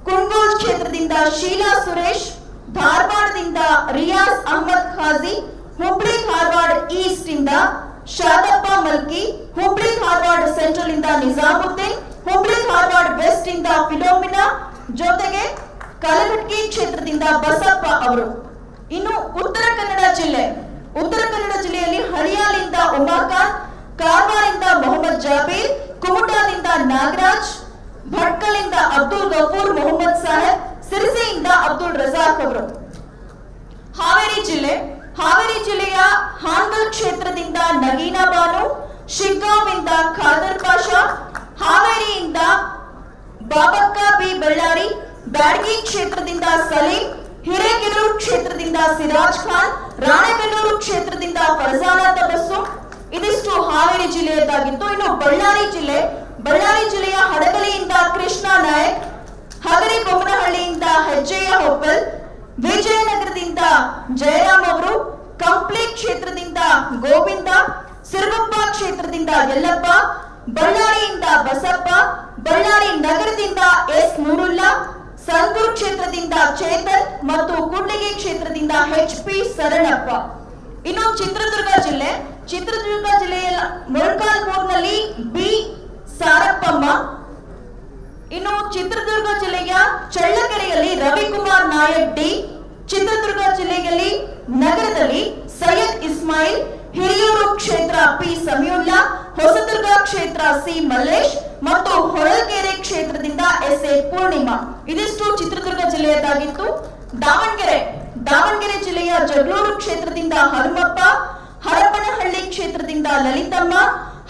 ಕುಂದಗೋಳ ಕ್ಷೇತ್ರದಿಂದ ಶೀಲಾ ಸುರೇಶ್, ಧಾರವಾಡದಿಂದ ರಿಯಾಜ್ ಅಹಮದ್ ಖಾಜಿ, ಹುಬ್ಳಿ ಧಾರವಾಡ ಈಸ್ಟ್ ಇಂದ ಶಾದಪ್ಪ ಮಲ್ಕಿ, ಹುಬ್ಳಿ ಧಾರವಾಡ ಸೆಂಟ್ರಲ್ ಇಂದ ನಿಜಾಮುದ್ದೀನ್, ಹುಬ್ಳಿ ಧಾರವಾಡ ವೆಸ್ಟ್ ಇಂದ ಫಿಲೋಮಿನಾ, ಜೊತೆಗೆ ಕಲಘಟಗಿ ಕ್ಷೇತ್ರದಿಂದ ಬಸಪ್ಪ ಅವರು. ಇನ್ನು ಉತ್ತರ ಕನ್ನಡ ಜಿಲ್ಲೆಯಲ್ಲಿ ಹಳಿಯಾಲಿಂದ ಉಮಾಕಾಂತ್, ಕಾರವಾರಿಂದ ಮೊಹಮ್ಮದ್ ಜಾಬೀರ್, ಕುಮಟಾದಿಂದ ನಾಗರಾಜ್, ಭಟ್ಕಲಿಂದ ಅಬ್ದುಲ್ ಗಫೂರ್ ಮೊಹಮ್ಮದ್ ಸಾಹೇಬ್, ಸಿರಸಿಯಿಂದ ಅಬ್ದುಲ್ ರಜಾಕ್ ಅವರು. ಹಾವೇರಿ ಜಿಲ್ಲೆಯ ಹಾನಗಲ್ ಕ್ಷೇತ್ರದಿಂದ ನಗೀನಾ ಬಾನು, ಶಿಗ್ಗಾಂವಿಂದ ಖಾದರ್ ಪಾಷಾ, ಹಾವೇರಿಯಿಂದ ಬಾಬಕ್ಕ ಬಿ ಬಳ್ಳಾರಿ, ಬ್ಯಾಡಗಿ ಕ್ಷೇತ್ರದಿಂದ ಸಲೀಂ, ಹಿರೇಕೆರೂರು ಕ್ಷೇತ್ರದಿಂದ ಸಿರಾಜ್ ಖಾನ್, ರಾಣೆಬೆನ್ನೂರು ಕ್ಷೇತ್ರದಿಂದ ಫರ್ಜಾನಾ ತಬಸ್ಸುಂ. ಇದಿಷ್ಟು ಹಾವೇರಿ ಜಿಲ್ಲೆಯದಾಗಿತ್ತು. ಇನ್ನು ಬಳ್ಳಾರಿ ಜಿಲ್ಲೆಯ ಹಡಗಲಿಯಿಂದ ಕೃಷ್ಣ ನಾಯಕ್, ಹಗರಿಬೊಮ್ಮನಹಳ್ಳಿಯಿಂದ ಹೆಜ್ಜೆಯ ಹೊಪ್ಪಲ್, ವಿಜಯನಗರದಿಂದ ಜಯರಾಮ್ ಅವರು, ಕಂಪ್ಲಿ ಕ್ಷೇತ್ರದಿಂದ ಗೋವಿಂದ, ಸಿರುಗುಪ್ಪ ಕ್ಷೇತ್ರದಿಂದ ಯಲ್ಲಪ್ಪ, ಬಳ್ಳಾರಿಯಿಂದ ಬಸಪ್ಪ, ಬಳ್ಳಾರಿ ನಗರದಿಂದ ಎಸ್ ನೂರುಲ್ಲಾ, ಸಂಗೂರ್ ಕ್ಷೇತ್ರದಿಂದ ಚೇತನ್ ಮತ್ತು ಕೂಡ್ಲಿಗಿ ಕ್ಷೇತ್ರದಿಂದ HP ಸರಣಪ್ಪ. ಇನ್ನು ಚಿತ್ರದುರ್ಗ ಜಿಲ್ಲೆಯ ಮೊಳಕಾಲ್ಮೂರಿನಲ್ಲಿ ಬಿ ಸಾರಪ್ಪಮ್ಮ. ಇನ್ನು ಚಿತ್ರದುರ್ಗ ಜಿಲ್ಲೆಯ ಚಳ್ಳಕೆರೆಯಲ್ಲಿ ರವಿಕುಮಾರ್ ನಾಯಕ್ ಡಿ, ಚಿತ್ರದುರ್ಗ ಜಿಲ್ಲೆಯಲ್ಲಿ ನಗರದಲ್ಲಿ ಸೈಯದ್ ಇಸ್ಮಾಯಿಲ್, ಹಿರಿಯೂರು ಕ್ಷೇತ್ರ ಪಿ ಸಮೀವುಲ್ಲಾ, ಹೊಸದುರ್ಗ ಕ್ಷೇತ್ರ ಸಿ ಮಲ್ಲೇಶ್ ಮತ್ತು ಹೊಳಲ್ಕೆರೆ ಕ್ಷೇತ್ರದಿಂದ ಎಸ್ ಎ ಪೂರ್ಣಿಮಾ. ಇದಿಷ್ಟು ಚಿತ್ರದುರ್ಗ ಜಿಲ್ಲೆಯದಾಗಿತ್ತು. ದಾವಣಗೆರೆ ಜಿಲ್ಲೆಯ ಜಗಳೂರು ಕ್ಷೇತ್ರದಿಂದ ಹನುಮಪ್ಪ, ಹರಪನಹಳ್ಳಿ ಕ್ಷೇತ್ರದಿಂದ ಲಲಿತಮ್ಮ,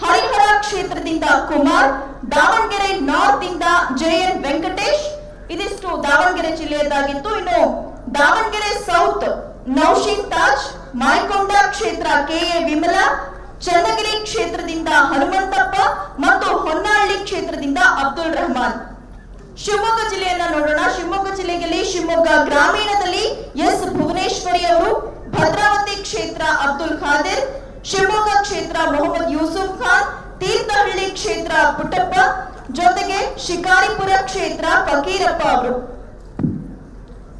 ಹರಿಹರ ಕ್ಷೇತ್ರದಿಂದ ಕುಮಾರ್, ದಾವಣಗೆರೆ ನಾರ್ತ್ ಇಂದ JN ವೆಂಕಟೇಶ್. ಇದಿಷ್ಟು ದಾವಣಗೆರೆ ಜಿಲ್ಲೆಯದಾಗಿತ್ತು. ಇನ್ನು ದಾವಣಗೆರೆ ಸೌತ್ ನೌಶೀನ್ ತಾಜ್, ಮಾಯಕೊಂಡ ಕ್ಷೇತ್ರ KA ವಿಮಲಾ, ಚನ್ನಗಿರಿ ಕ್ಷೇತ್ರದಿಂದ ಹನುಮಂತಪ್ಪ ಮತ್ತು ಹೊನ್ನಾಳಿ ಕ್ಷೇತ್ರದಿಂದ ಅಬ್ದುಲ್ ರಹಮಾನ್. ಶಿವಮೊಗ್ಗ ಜಿಲ್ಲೆಯನ್ನ ನೋಡೋಣ. ಶಿವಮೊಗ್ಗ ಜಿಲ್ಲೆಯಲ್ಲಿ ಶಿವಮೊಗ್ಗ ಗ್ರಾಮೀಣದಲ್ಲಿ ಎಸ್ ಭುವನೇಶ್ವರಿ ಅವರು, ಭದ್ರಾವತಿ ಕ್ಷೇತ್ರ ಅಬ್ದುಲ್ ಖಾದಿರ್, ಶಿವಮೊಗ್ಗ ಕ್ಷೇತ್ರ ಮೊಹಮ್ಮದ್ ಯೂಸುಫ್ ಖಾನ್, ತೀರ್ಥಹಳ್ಳಿ ಕ್ಷೇತ್ರ ಪುಟ್ಟಪ್ಪ, ಜೊತೆಗೆ ಶಿಕಾರಿಪುರ ಕ್ಷೇತ್ರ ಫಕೀರಪ್ಪ ಅವರು.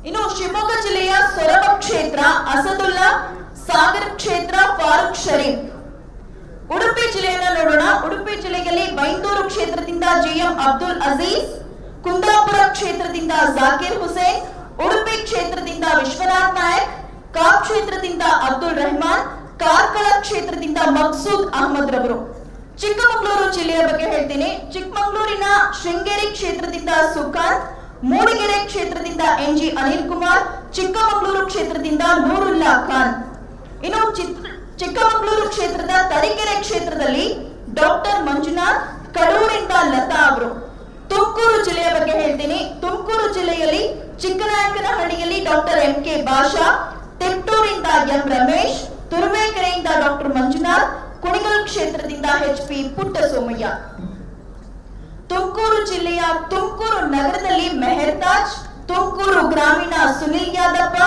ಇನ್ನು ಶಿವಮೊಗ್ಗ ಜಿಲ್ಲೆಯ ಸೊರಬ ಕ್ಷೇತ್ರ ಅಸದುಲ್ಲಾ, ಸಾಗರ್ ಕ್ಷೇತ್ರ ಫಾರೂಕ್ ಶರೀಫ್. ಉಡುಪಿ ಜಿಲ್ಲೆಯನ್ನ ನೋಡೋಣ. ಉಡುಪಿ ಜಿಲ್ಲೆಯಲ್ಲಿ ಬೈಂದೂರು ಕ್ಷೇತ್ರದಿಂದ JM ಅಬ್ದುಲ್ ಅಜೀಜ್, ಕುಂದಾಪುರ ಕ್ಷೇತ್ರದಿಂದ ಜಾಕಿರ್ ಹುಸೇನ್, ಉಡುಪಿ ಕ್ಷೇತ್ರದಿಂದ ವಿಶ್ವನಾಥ್ ನಾಯಕ್, ಕಾಪ್ ಕ್ಷೇತ್ರದಿಂದ ಅಬ್ದುಲ್ ರೆಹಮಾನ್, ಕಾರ್ಕಳ ಕ್ಷೇತ್ರದಿಂದ ಮಕ್ಸೂದ್ ಅಹಮದ್ ರವರು. ಚಿಕ್ಕಮಗಳೂರು ಜಿಲ್ಲೆಯ ಬಗ್ಗೆ ಹೇಳ್ತೀನಿ. ಚಿಕ್ಕಮಗಳೂರಿನ ಶೃಂಗೇರಿ ಕ್ಷೇತ್ರದಿಂದ ಸುಖಾಂತ್, ಮೂಡಿಗೆರೆ ಕ್ಷೇತ್ರದಿಂದ NG ಅನಿಲ್ ಕುಮಾರ್, ಚಿಕ್ಕಮಗಳೂರು ಕ್ಷೇತ್ರದಿಂದ ನೂರುಲ್ಲಾ ಖಾನ್. ಇನ್ನು ಚಿಕ್ಕಮಗಳೂರು ಕ್ಷೇತ್ರದ ತರೀಕೆರೆ ಕ್ಷೇತ್ರದಲ್ಲಿ ಡಾಕ್ಟರ್ ಮಂಜುನಾಥ್, ಕಡೂರಿಂದ ಲತಾ ಅವರು. ತುಮಕೂರು ಜಿಲ್ಲೆಯ ಬಗ್ಗೆ ಹೇಳ್ತೀನಿ. ತುಮಕೂರು ಜಿಲ್ಲೆಯಲ್ಲಿ ಚಿಕ್ಕನಾಯಕನಹಳ್ಳಿಯಲ್ಲಿ ಡಾಕ್ಟರ್ MK ಭಾಷಾ, ತಿಪ್ಟೂರಿಂದ M ರಮೇಶ್, ತುರುವೇಕೆರೆಯಿಂದ ಡಾಕ್ಟರ್ ಮಂಜುನಾಥ್, ಕುಣಿಗಲ್ ಕ್ಷೇತ್ರದಿಂದ HP ಪುಟ್ಟಸೋಮಯ್ಯ. ತುಮಕೂರು ಜಿಲ್ಲೆಯ ತುಮಕೂರು ನಗರದಲ್ಲಿ ಮೆಹರ್ ತಾಜ್, ತುಮಕೂರು ಗ್ರಾಮೀಣ ಸುನಿಲ್ ಯಾದಪ್ಪ,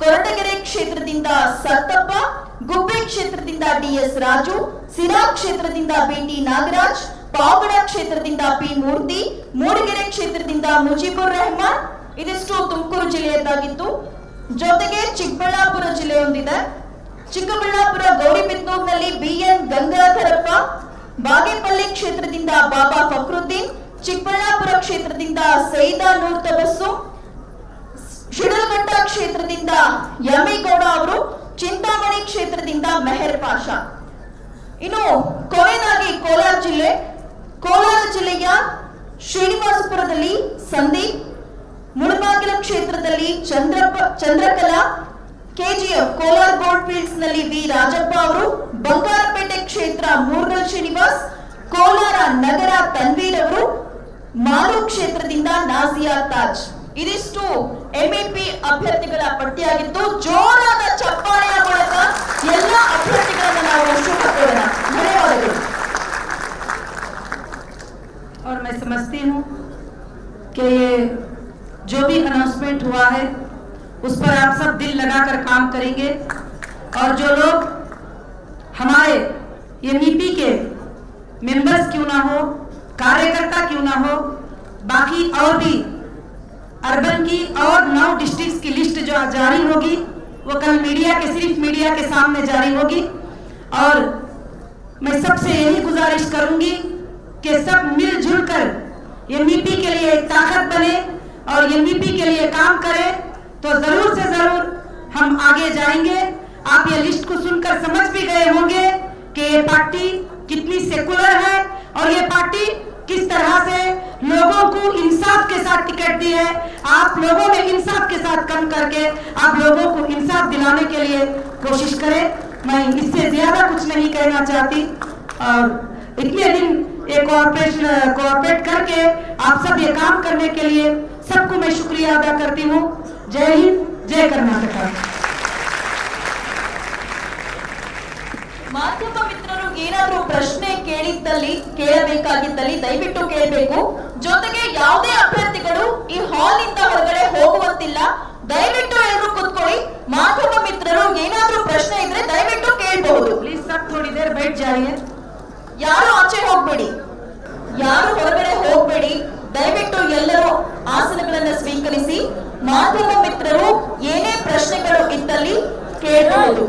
ಕೊರಟಗೆರೆ ಕ್ಷೇತ್ರದಿಂದ ಸತ್ತಪ್ಪ, ಗುಬ್ಬಿ ಕ್ಷೇತ್ರದಿಂದ DS ರಾಜು, ಸಿರಾ ಕ್ಷೇತ್ರದಿಂದ BT ನಾಗರಾಜ್, ಪಾವಗಡ ಕ್ಷೇತ್ರದಿಂದ P ಮೂರ್ತಿ, ಮೂಡಿಗೆರೆ ಕ್ಷೇತ್ರದಿಂದ ಮುಜೀಬುರ್ ರೆಹಮಾನ್. ಇದಿಷ್ಟು ತುಮಕೂರು ಜಿಲ್ಲೆಯದ್ದಾಗಿತ್ತು. ಜೊತೆಗೆ ಚಿಕ್ಕಬಳ್ಳಾಪುರ ಜಿಲ್ಲೆಯೊಂದಿದೆ. ಚಿಕ್ಕಬಳ್ಳಾಪುರ ಗೌರಿಬಿದನೂರಿನಲ್ಲಿ BN ಗಂಗಾಧರಪ್ಪ, ಬಾಗೇಪಲ್ಲಿ ಕ್ಷೇತ್ರದಿಂದ ಬಾಬಾ ಫಕ್ರುದ್ದೀನ್, ಚಿಕ್ಕಬಳ್ಳಾಪುರ ಕ್ಷೇತ್ರದಿಂದ ಸೈದಾ ನೂರ್ ತಬಸ್ಸುಂ, ಶಿಡಲಘಟ್ಟ ಕ್ಷೇತ್ರದಿಂದ ಯಮಿಗೌಡ ಅವರು, ಚಿಂತಾಮಣಿ ಕ್ಷೇತ್ರದಿಂದ ಮೆಹರ್ ಪಾಷಾ. ಇನ್ನು ಕೊನೆಯದಾಗಿ ಕೋಲಾರ ಜಿಲ್ಲೆಯ ಶ್ರೀನಿವಾಸಪುರದಲ್ಲಿ ಸಂದೀಪ್, ಮುಳಬಾಗಿಲು ಕ್ಷೇತ್ರದಲ್ಲಿ Chandrakala, KGF Kolar gold fields ನಲ್ಲಿ V ರಾಜಪ್ಪ ಅವರು, ಬಂಗಾರಪೇಟೆ ಕ್ಷೇತ್ರ ಮೂರ್ಗಲ್ ಶ್ರೀನಿವಾಸ್, ಕೋಲಾರ ನಗರ ತನ್ವೀರ್ ಅವರು, ಮಾಲು ಕ್ಷೇತ್ರದಿಂದ ನಾಜಿಯಾ ತಾಜ್. ಇದಿಷ್ಟು MEP ಅಭ್ಯರ್ಥಿಗಳ ಪಟ್ಟಿಯಾಗಿತ್ತು. ಜೋರಾದ ಚಪ್ಪಾಳೆಯ ಮೂಲಕ ಎಲ್ಲ ಅಭ್ಯರ್ಥಿಗಳನ್ನು ನಾವು ಶುಭಕೋರೋಣ. ಧನ್ಯವಾದಗಳು. और मैं समझती हूँ कि ये जो भी अनाउंसमेंट हुआ है उस पर आप सब दिल लगाकर काम करेंगे और जो लोग हमारे एमईपी के मेंबर्स क्यों ना हो, कार्यकर्ता क्यों ना हो, बाकी और भी अर्बन की और 9 डिस्ट्रिक्ट्स की लिस्ट जो जारी होगी वो कल सिर्फ मीडिया के सामने जारी होगी। और मैं सबसे यही गुजारिश करूंगी कि सब मिलजुल कर एमईपी के लिए एक ताकत बने और एमईपी के लिए काम करें, तो जरूर से जरूर हम आगे जाएंगे। आप ये लिस्ट को सुनकर समझ भी गए होंगे कि ये पार्टी कितनी सेकुलर है और ये पार्टी किस तरह से लोगों को इंसाफ के साथ टिकट दी है। आप लोगों ने इंसाफ के साथ काम करके आप लोगों को इंसाफ दिलाने के लिए कोशिश करें। मैं इससे ज्यादा कुछ नहीं कहना चाहती और इतने दिन ये कोऑपरेट करके आप सब ये काम करने के लिए सबको मैं शुक्रिया अदा करती हूँ। जय हिंद, जय कर्नाटका। ಮಾಧ್ಯಮ ಮಿತ್ರರು ಏನಾದರೂ ಪ್ರಶ್ನೆ ಕೇಳಬೇಕಾಗಿದ್ದಲ್ಲಿ ದಯವಿಟ್ಟು ಕೇಳಬೇಕು. ಜೊತೆಗೆ ಯಾವುದೇ ಅಭ್ಯರ್ಥಿಗಳು ಈ ಹಾಲ್ ಇಂದ ಹೊರಗಡೆ ಹೋಗುವಂತಿಲ್ಲ. ದಯವಿಟ್ಟು ಎಲ್ಲರೂ ಕೂತ್ಕೊಳ್ಳಿ. ಮಾಧ್ಯಮ ಮಿತ್ರರು ಏನಾದರೂ ಪ್ರಶ್ನೆ ಇದ್ರೆ ದಯವಿಟ್ಟು ಕೇಳಬಹುದು. ಪ್ಲೀಸ್ ಸರ್ ಥೋಡಿ ದೇರ್ बैठ जाइए. ಯಾರು ಆಚೆ ಹೋಗಬೇಡಿ, ಯಾರು ಹೊರಗಡೆ ಹೋಗಬೇಡಿ. ದಯವಿಟ್ಟು ಎಲ್ಲರೂ ಆಸನಗಳನ್ನು ಸ್ವೀಕರಿಸಿ. ಮಾಧ್ಯಮ ಮಿತ್ರರು ಏನೇ ಪ್ರಶ್ನೆಗಳು ಇದ್ದಲ್ಲಿ ಕೇಳಬಹುದು.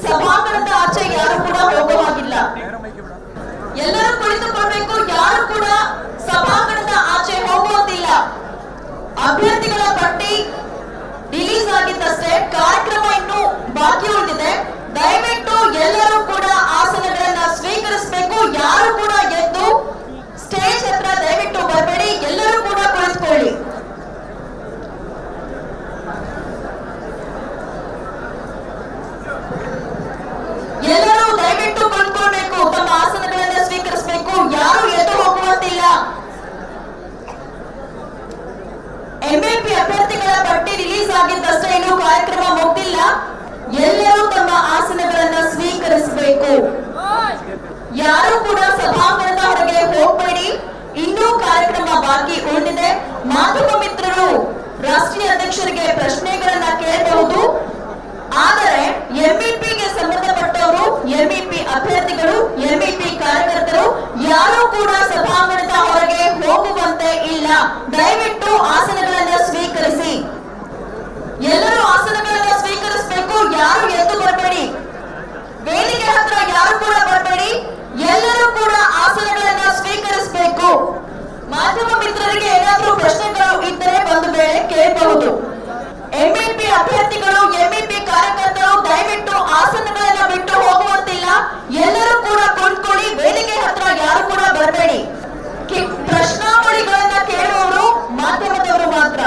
ಸಭಾಂಗಣದ ಆಚೆ ಯಾರು ಕೂಡ ಹೋಗೋ ಹಾಗಿಲ್ಲ. ಎಲ್ಲರೂ ಕುಳಿತುಕೊಳ್ಬೇಕು. ಯಾರು ಕೂಡ ಸಭಾಂಗಣದ ಆಚೆ ಹೋಗುವಂತಿಲ್ಲ. ಅಭ್ಯರ್ಥಿಗಳ ಪಟ್ಟಿ ರಿಲೀಸ್ ಆಗಿದ್ದಷ್ಟೇ, ಕಾರ್ಯಕ್ರಮ ಇನ್ನೂ ಬಾಕಿ ಉಳಿದಿದೆ. ದಯವಿಟ್ಟು ಎಲ್ಲರೂ ಕೂಡ ಆಸನಗಳನ್ನ ಸ್ವೀಕರಿಸಬೇಕು. ಯಾರು ಕೂಡ ಎದ್ದು ಸ್ಟೇಜ್ ಹತ್ರ ದಯವಿಟ್ಟು ಬರಬೇಡಿ. ಎಲ್ಲರೂ ಕೂಡ ಕುಳಿತುಕೊಳ್ಳಿ. ಎಲ್ಲರೂ ದಯವಿಟ್ಟು ಕುಳಿತುಕೊಳ್ಬೇಕು. ತಮ್ಮ ಆಸನಗಳನ್ನ ಸ್ವೀಕರಿಸಬೇಕು. ಯಾರು ಎದ್ದು ಹೋಗುವಂತಿಲ್ಲ. ಎಂಎಪಿ ಅಭ್ಯರ್ಥಿಗಳ ಪಟ್ಟಿ ರಿಲೀಸ್ ಆಗಿದ್ದಷ್ಟೇ, ಇನ್ನೂ ಕಾರ್ಯಕ್ರಮ ಮುಗ್ದಿಲ್ಲ. ಎಲ್ಲರೂ ತಮ್ಮ ಆಸನಗಳನ್ನ ಸ್ವೀಕರಿಸಬೇಕು. ಯಾರು ಕೂಡ ಸಭಾಂಗಣದ ಹೊರಗೆ ಹೋಗಬೇಡಿ. ಇನ್ನೂ ಕಾರ್ಯಕ್ರಮ ಬಾಕಿ ಉಳಿದಿದೆ. ಮಾಧ್ಯಮ ಮಿತ್ರರು ರಾಷ್ಟ್ರೀಯ ಅಧ್ಯಕ್ಷರಿಗೆ ಪ್ರಶ್ನೆಗಳನ್ನ ಕೇಳಬಹುದು. ಆದರೆ ಎಂಇಪಿಗೆ ಸಂಬಂಧಪಟ್ಟವರು, ಎಂಇಪಿ ಅಭ್ಯರ್ಥಿಗಳು, ಎಂಇಪಿ ಕಾರ್ಯಕರ್ತರು ಯಾರು ಕೂಡ ಸಭಾಂಗಣದ ಹೊರಗೆ ಹೋಗುವಂತೆ ಇಲ್ಲ. ದಯವಿಟ್ಟು ಆಸನಗಳನ್ನ ಸ್ವೀಕರಿಸಿ. ಎಲ್ಲರೂ ಆಸನಗಳನ್ನ ಸ್ವೀಕರಿಸಬೇಕು. ಯಾರು ಎದ್ದು ಬರಬೇಡಿ. ವೇದಿಕೆ ಹತ್ರ ಯಾರು ಕೂಡ ಬರಬೇಡಿ. ಎಲ್ಲರೂ ಕೂಡ ಆಸನಗಳನ್ನ ಸ್ವೀಕರಿಸಬೇಕು. ಮಾಧ್ಯಮ ಮಿತ್ರರಿಗೆ ಏನಾದರೂ ಪ್ರಶ್ನೆಗಳು ಇದ್ದರೆ ಒಂದು ವೇಳೆ ಕೇಳಬಹುದು. ಎಂಇಪಿ ಅಭ್ಯರ್ಥಿಗಳು, ಎಂಇಪಿ ಕಾರ್ಯಕರ್ತರು ದಯವಿಟ್ಟು ಆಸನಗಳನ್ನ ಬಿಟ್ಟು ಹೋಗುವಂತಿಲ್ಲ. ಎಲ್ಲರೂ ಕೂಡ ಕುಳಿತುಕೊಳ್ಳಿ. ವೇದಿಕೆ ಹತ್ರ ಯಾರು ಕೂಡ ಬರಬೇಡಿ. ಪ್ರಶ್ನಾವಳಿಗಳನ್ನ ಕೇಳುವವರು ಮಾಧ್ಯಮದವರು ಮಾತ್ರ.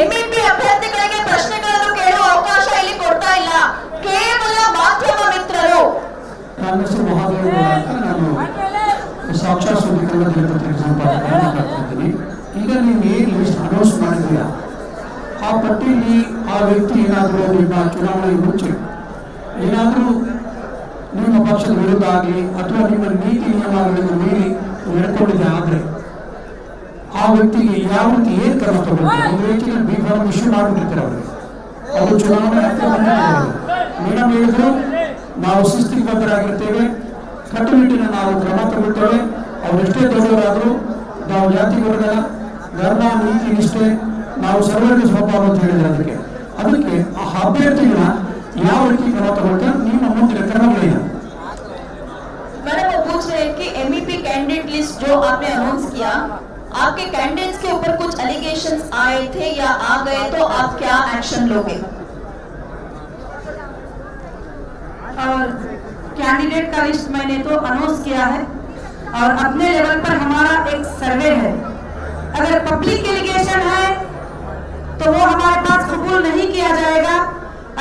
ಎಂಇಪಿ ಅಭ್ಯರ್ಥಿಗಳಿಗೆ ಪ್ರಶ್ನೆಗಳನ್ನು ಕೇಳುವ ಅವಕಾಶ ಇಲ್ಲಿ ಕೊಡ್ತಾ ಇಲ್ಲ. ಕೇವಲ ಮಾಧ್ಯಮ ಮಿತ್ರರು. ನನ್ನ ಹೆಸರು ಮಹಾದೇವ ಅಂತ, ನಾನು ಸಾಕ್ಷಾತ್ ಸುದ್ದಿ ಕನ್ನಡ ದಿನಪತ್ರಿಕೆ ಸಂಪಾದಕರಾಗಿ ಮಾಡ್ತಿದ್ದೀನಿ. ಈಗ ನೀವು ಏನು ಲಿಸ್ಟ್ ಅನೌನ್ಸ್ ಮಾಡಿದ್ದೀರಾ, ಆ ಪಟ್ಟಿಯಲ್ಲಿ ಆ ವ್ಯಕ್ತಿ ಏನಾದರೂ ನಿಮ್ಮ ಚುನಾವಣೆ ಮುಂಚೆ ಏನಾದರೂ ನಿಮ್ಮ ಪಕ್ಷದ ವಿರುದ್ಧ ಆಗಲಿ ಅಥವಾ ನಿಮ್ಮ ನೀತಿ ನಿಯಮಗಳನ್ನು ಮೀರಿ ನಡ್ಕೊಂಡಿದೆ ಆದರೆ ಆ ವ್ಯಕ್ತಿಗೆ ಯಾವ ರೀತಿ ಏನು ಕ್ರಮ ತಗೊಳ್ತಾರೆ? ಒಂದು ರೀತಿಯಲ್ಲಿ ಬಿ ಫಾರ್ಮ್ ಇಶ್ಯೂ ಮಾಡಿಬಿಡ್ತಾರೆ ಅವರಿಗೆ. ಅವರು ಚುನಾವಣೆ ಮೇಡಮ್ ಹೇಳಿದ್ರು, ನಾವು ಶಿಸ್ತಿಗೆ ಬದ್ಧರಾಗಿರ್ತೇವೆ, ಕಟ್ಟುನಿಟ್ಟಿನ ನಾವು ಕ್ರಮ ತಗೊಳ್ತೇವೆ. ಅವರೆಷ್ಟೇ ದೊಡ್ಡವರಾದರೂ ನಾವು ಜಾತಿ ವರ್ಗ ಧರ್ಮ ನೀತಿ ನಿಷ್ಠೆ ನಾವು ಸರ್ವರಿಗೆ ಸ್ವಭಾವ ಅಂತ ಹೇಳಿದ್ರೆ ಅದಕ್ಕೆ ಆ ಅಭ್ಯರ್ಥಿಗಳ ಯಾವ ರೀತಿ ಕ್ರಮ ತಗೊಳ್ತಾರೆ, ನಿಮ್ಮ ಮುಂದಿನ ಕ್ರಮಗಳೇನು? मैडम वो पूछ रहे हैं कि एमईपी कैंडिडेट लिस्ट जो आपने अनाउंस किया, आपके कैंडिडेट्स के ऊपर कुछ एलिगेशंस आए थे या आ गए, तो आप क्या एक्शन लोगे? और कैंडिडेट का लिस्ट मैंने तो अनाउंस किया है और अपने लेवल पर हमारा एक सर्वे है। अगर पब्लिक एलिगेशन है तो वो हमारे पास कबूल नहीं किया जाएगा।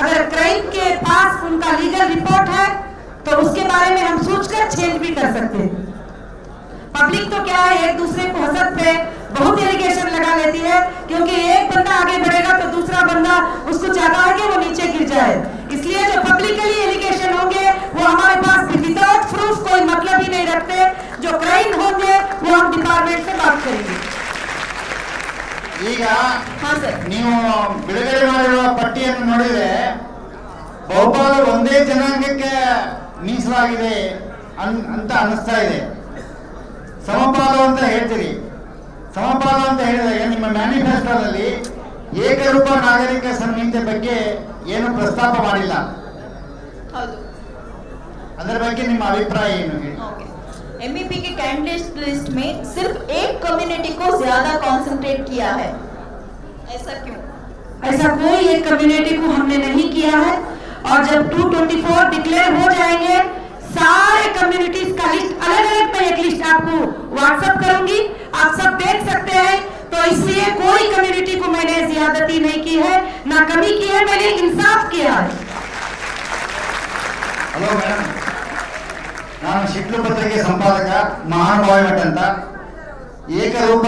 अगर क्राइम के पास उनका लीगल रिपोर्ट है तो उसके बारे में हम सोचकर चेंज भी कर सकते हैं। पब्लिक तो क्या है, एक दूसरे को हसद पे बहुत एलिगेशन लगा लेती है, क्योंकि एक बंदा आगे बढ़ेगा तो दूसरा बंदा उसको चाहता है कि वो नीचे गिर जाए। इसलिए जो पब्लिकली एलिगेशन होंगे वो हमारे पास विदाउट प्रूफ कोई मतलब ही नहीं रखते। जो क्राइम होंगे वो हम डिपार्टमेंट से बात करेंगे। ಈಗ हाँ सर, ನೀವು ಬಿಡುಗಡೆ ಮಾಡಿರುವ ಪಟ್ಟಿಯನ್ನು ನೋಡಿದ್ರೆ ಬಹುಪಾಲು ಒಂದೇ ಜನಾಂಗಕ್ಕೆ ಮೀಸಲಾಗಿದೆ ಅಂತ ಅನಿಸ್ತಾ ಇದೆ. ಸಮಪಾಲು ಅಂತ ಹೇಳ್ತೀರಿ. ಸಮಪಾಲು ಅಂತ ಹೇಳಿದಾಗ ನಿಮ್ಮ ಮ್ಯಾನಿಫೆಸ್ಟೋದಲ್ಲಿ ಏಕರೂಪ ನಾಗರಿಕ ಸಂಹಿತೆ ಬಗ್ಗೆ ಏನು ಪ್ರಸ್ತಾಪ ಮಾಡಿಲ್ಲ. ಹೌದು. ಅದರ ಬಗ್ಗೆ ನಿಮ್ಮ ಅಭಿಪ್ರಾಯ ಏನು ಹೇಳಿ? एमईपी के कैंडिडेट लिस्ट में सिर्फ एक कम्युनिटी को ज्यादा कंसंट्रेट किया है, ऐसा क्यों? ऐसा कोई एक कम्युनिटी को हमने नहीं किया है। और जब 224 डिक्लेयर हो जाएंगे सारे कम्युनिटीज का लिस्ट अलग अलग, मैं एक लिस्ट आपको व्हाट्सएप करूंगी, आप सब देख सकते हैं। तो इसलिए कोई कम्युनिटी को मैंने ज्यादती नहीं की है, ना कमी की है, मैंने इंसाफ किया है। ಹಲೋ ಮೇಡಮ್, ನಾನು ಶಿಡ್ಲು ಪತ್ರಿಕೆ ಸಂಪಾದಕ ಮಹಾನುಭಾವಿ ಮಠ ಅಂತ. ಏಕರೂಪ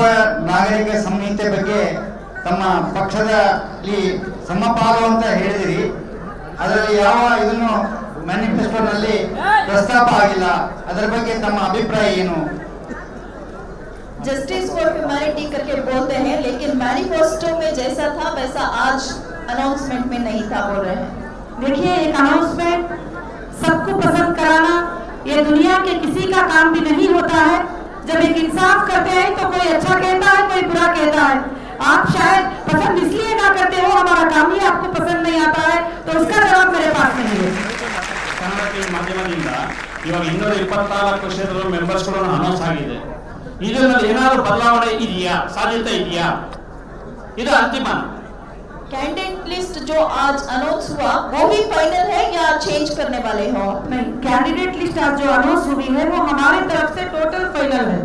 ನಾಗರಿಕ ಸಂಹಿತೆ ಬಗ್ಗೆ ತಮ್ಮ ಪಕ್ಷದಲ್ಲಿ ಸಮಪಾಲು ಅಂತ ಹೇಳಿದಿರಿ. ಅದರಲ್ಲಿ ಯಾವ ಇದನ್ನು ಮ್ಯಾನಿಫೆಸ್ಟೋನಲ್ಲಿ ಪ್ರಸ್ತಾಪ ಆಗಿಲ್ಲ. ಅದರ ಬಗ್ಗೆ ತಮ್ಮ ಅಭಿಪ್ರಾಯ ಏನು? जस्टिस फॉर ह्यूमैनिटी करके बोलते हैं, लेकिन मैनिफेस्टो में जैसा था वैसा आज अनाउंसमेंट में नहीं था बोल रहे हैं। देखिए, एक अनाउंसमेंट सबको पसंद कराना ये दुनिया के किसी का काम भी नहीं होता है। जब एक इंसाफ करते हैं तो कोई अच्छा कहता है, कोई बुरा कहता है। आप शायद पसंद इसलिए ना करते हो, हमारा काम ही आपको पसंद नहीं आता है, तो उसका जवाब मेरे पास नहीं है। ಕನ್ನಡ ಟಿವಿ ಮಾಧ್ಯಮದಿಂದ ಇವಾಗ 224 ಕ್ಷೇತ್ರದ ಮೆಂಬರ್ಸ್ಗಳನ್ನು ಅನೌನ್ಸ್ ಆಗಿದೆ. ಇದರಲ್ಲಿ ಏನಾದರೂ ಬದಲಾವಣೆ ಇದೆಯಾ? ಸಾಧ್ಯತೆ ಇದೆಯಾ? ಇದು ಅಂತಿಮ कैंडिडेट लिस्ट जो आज अनाउंस हुआ वो भी फाइनल है या चेंज करने वाले हो? नहीं, कैंडिडेट लिस्ट आज जो अनाउंस हुई है वो हमारे तरफ से टोटल फाइनल है।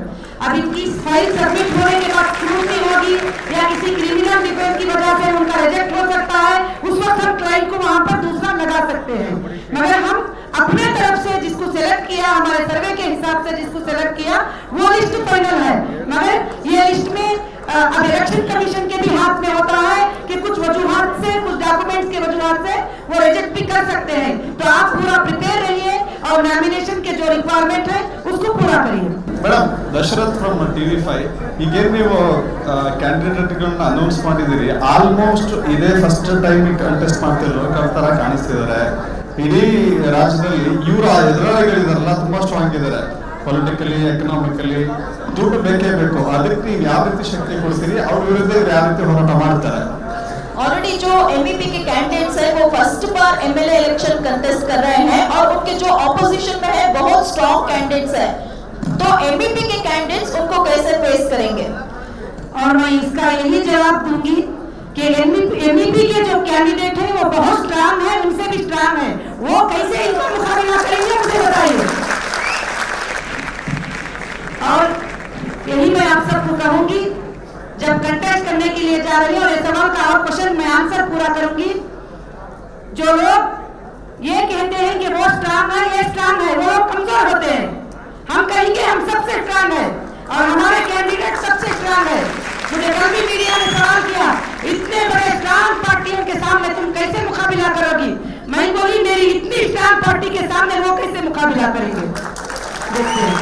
अब इनकी फाइल सबमिट होने के बाद स्क्रूटनी होगी या किसी क्रिमिनल डिफेंस की वजह से उनका रिजेक्ट हो सकता है, उस वक्त हम क्लाइंट को वहां पर दूसरा लगा सकते हैं। मगर हम अपने तरफ से जिसको सिलेक्ट किया, हमारे सर्वे के हिसाब से जिसको सिलेक्ट किया, वो लिस्ट फाइनल है। मगर ये लिस्ट में अब इलेक्शन कमीशन के भी हाथ में होता है कि कुछ वजूहात से, कुछ डॉक्यूमेंट्स के वजूहात से वो रिजेक्ट भी कर सकते हैं। तो आप पूरा प्रिपेयर रहिए और नॉमिनेशन के जो रिक्वायरमेंट है उसको पूरा करिए। ಮೇಡಮ್, ದಶರಥ್ ಫ್ರಮ್ TV5, ಈಗೇನು ನೀವು ಕ್ಯಾಂಡಿಡೇಟ್ಗಳನ್ನ ಅನೌನ್ಸ್ ಮಾಡಿದ್ದೀರಿ, ಆಲ್ಮೋಸ್ಟ್ ಇದೇ ಫಸ್ಟ್ ಟೈಮ್ ಕಂಟೆಸ್ಟ್ ಮಾಡ್ತಿರೋ ತರ ಕಾಣಿಸ್ತಿದ್ದಾರೆ. ಇಡೀ ರಾಜ್ಯದಲ್ಲಿ ಇವರ ಎದುರಾಳಿಗಳಿದಾರಲ್ಲ ತುಂಬಾ ಸ್ಟ್ರಾಂಗ್ ಇದ್ದಾರೆ, ಪೊಲಿಟಿಕಲಿ, ಎಕನಾಮಿಕಲಿ. ದುಡ್ಡು ಬೇಕೇ ಬೇಕು. ಅದಕ್ಕೆ ನೀವು ಯಾವ ರೀತಿ ಶಕ್ತಿ ಕೊಡ್ತೀರಿ? ಅವ್ರ ವಿರುದ್ಧ ಯಾವ ರೀತಿ ಹೋರಾಟ ಮಾಡ್ತಾರೆ? ऑलरेडी जो एमईपी के कैंडिडेट्स हैं वो फर्स्ट बार एमएलए इलेक्शन कंटेस्ट कर रहे हैं और उनके जो ऑपोजिशन में है बहुत स्ट्रॉन्ग कैंडिडेट्स हैं, तो एमईपी के कैंडिडेट्स उनको कैसे फेस करेंगे? और मैं इसका यही जवाब दूंगी कि एमईपी के जो कैंडिडेट हैं वो बहुत स्ट्रांग है, उनसे भी स्ट्रांग है। वो कैसे इनका मुकाबला करेंगे मुझे बताइए। और यही मैं आप सबको कहूंगी, जब कंटेस्ट करने के लिए जा रही हूँ, और ये सवाल का और क्वेश्चन मैं आंसर पूरा करूंगी। जो लोग ये कहते हैं कि वो स्ट्रांग है, ये स्ट्रांग है, वो लोग कमजोर होते हैं। हम कहेंगे हम सबसे स्ट्रांग है और हमारे कैंडिडेट सबसे स्ट्रांग है। मुझे कल भी मीडिया ने सवाल किया, इतने बड़े स्ट्रांग पार्टियों के सामने तुम कैसे मुकाबला करोगी? मैं बोली मेरी इतनी स्ट्रांग पार्टी के सामने वो कैसे मुकाबला करेंगे। देखते हैं।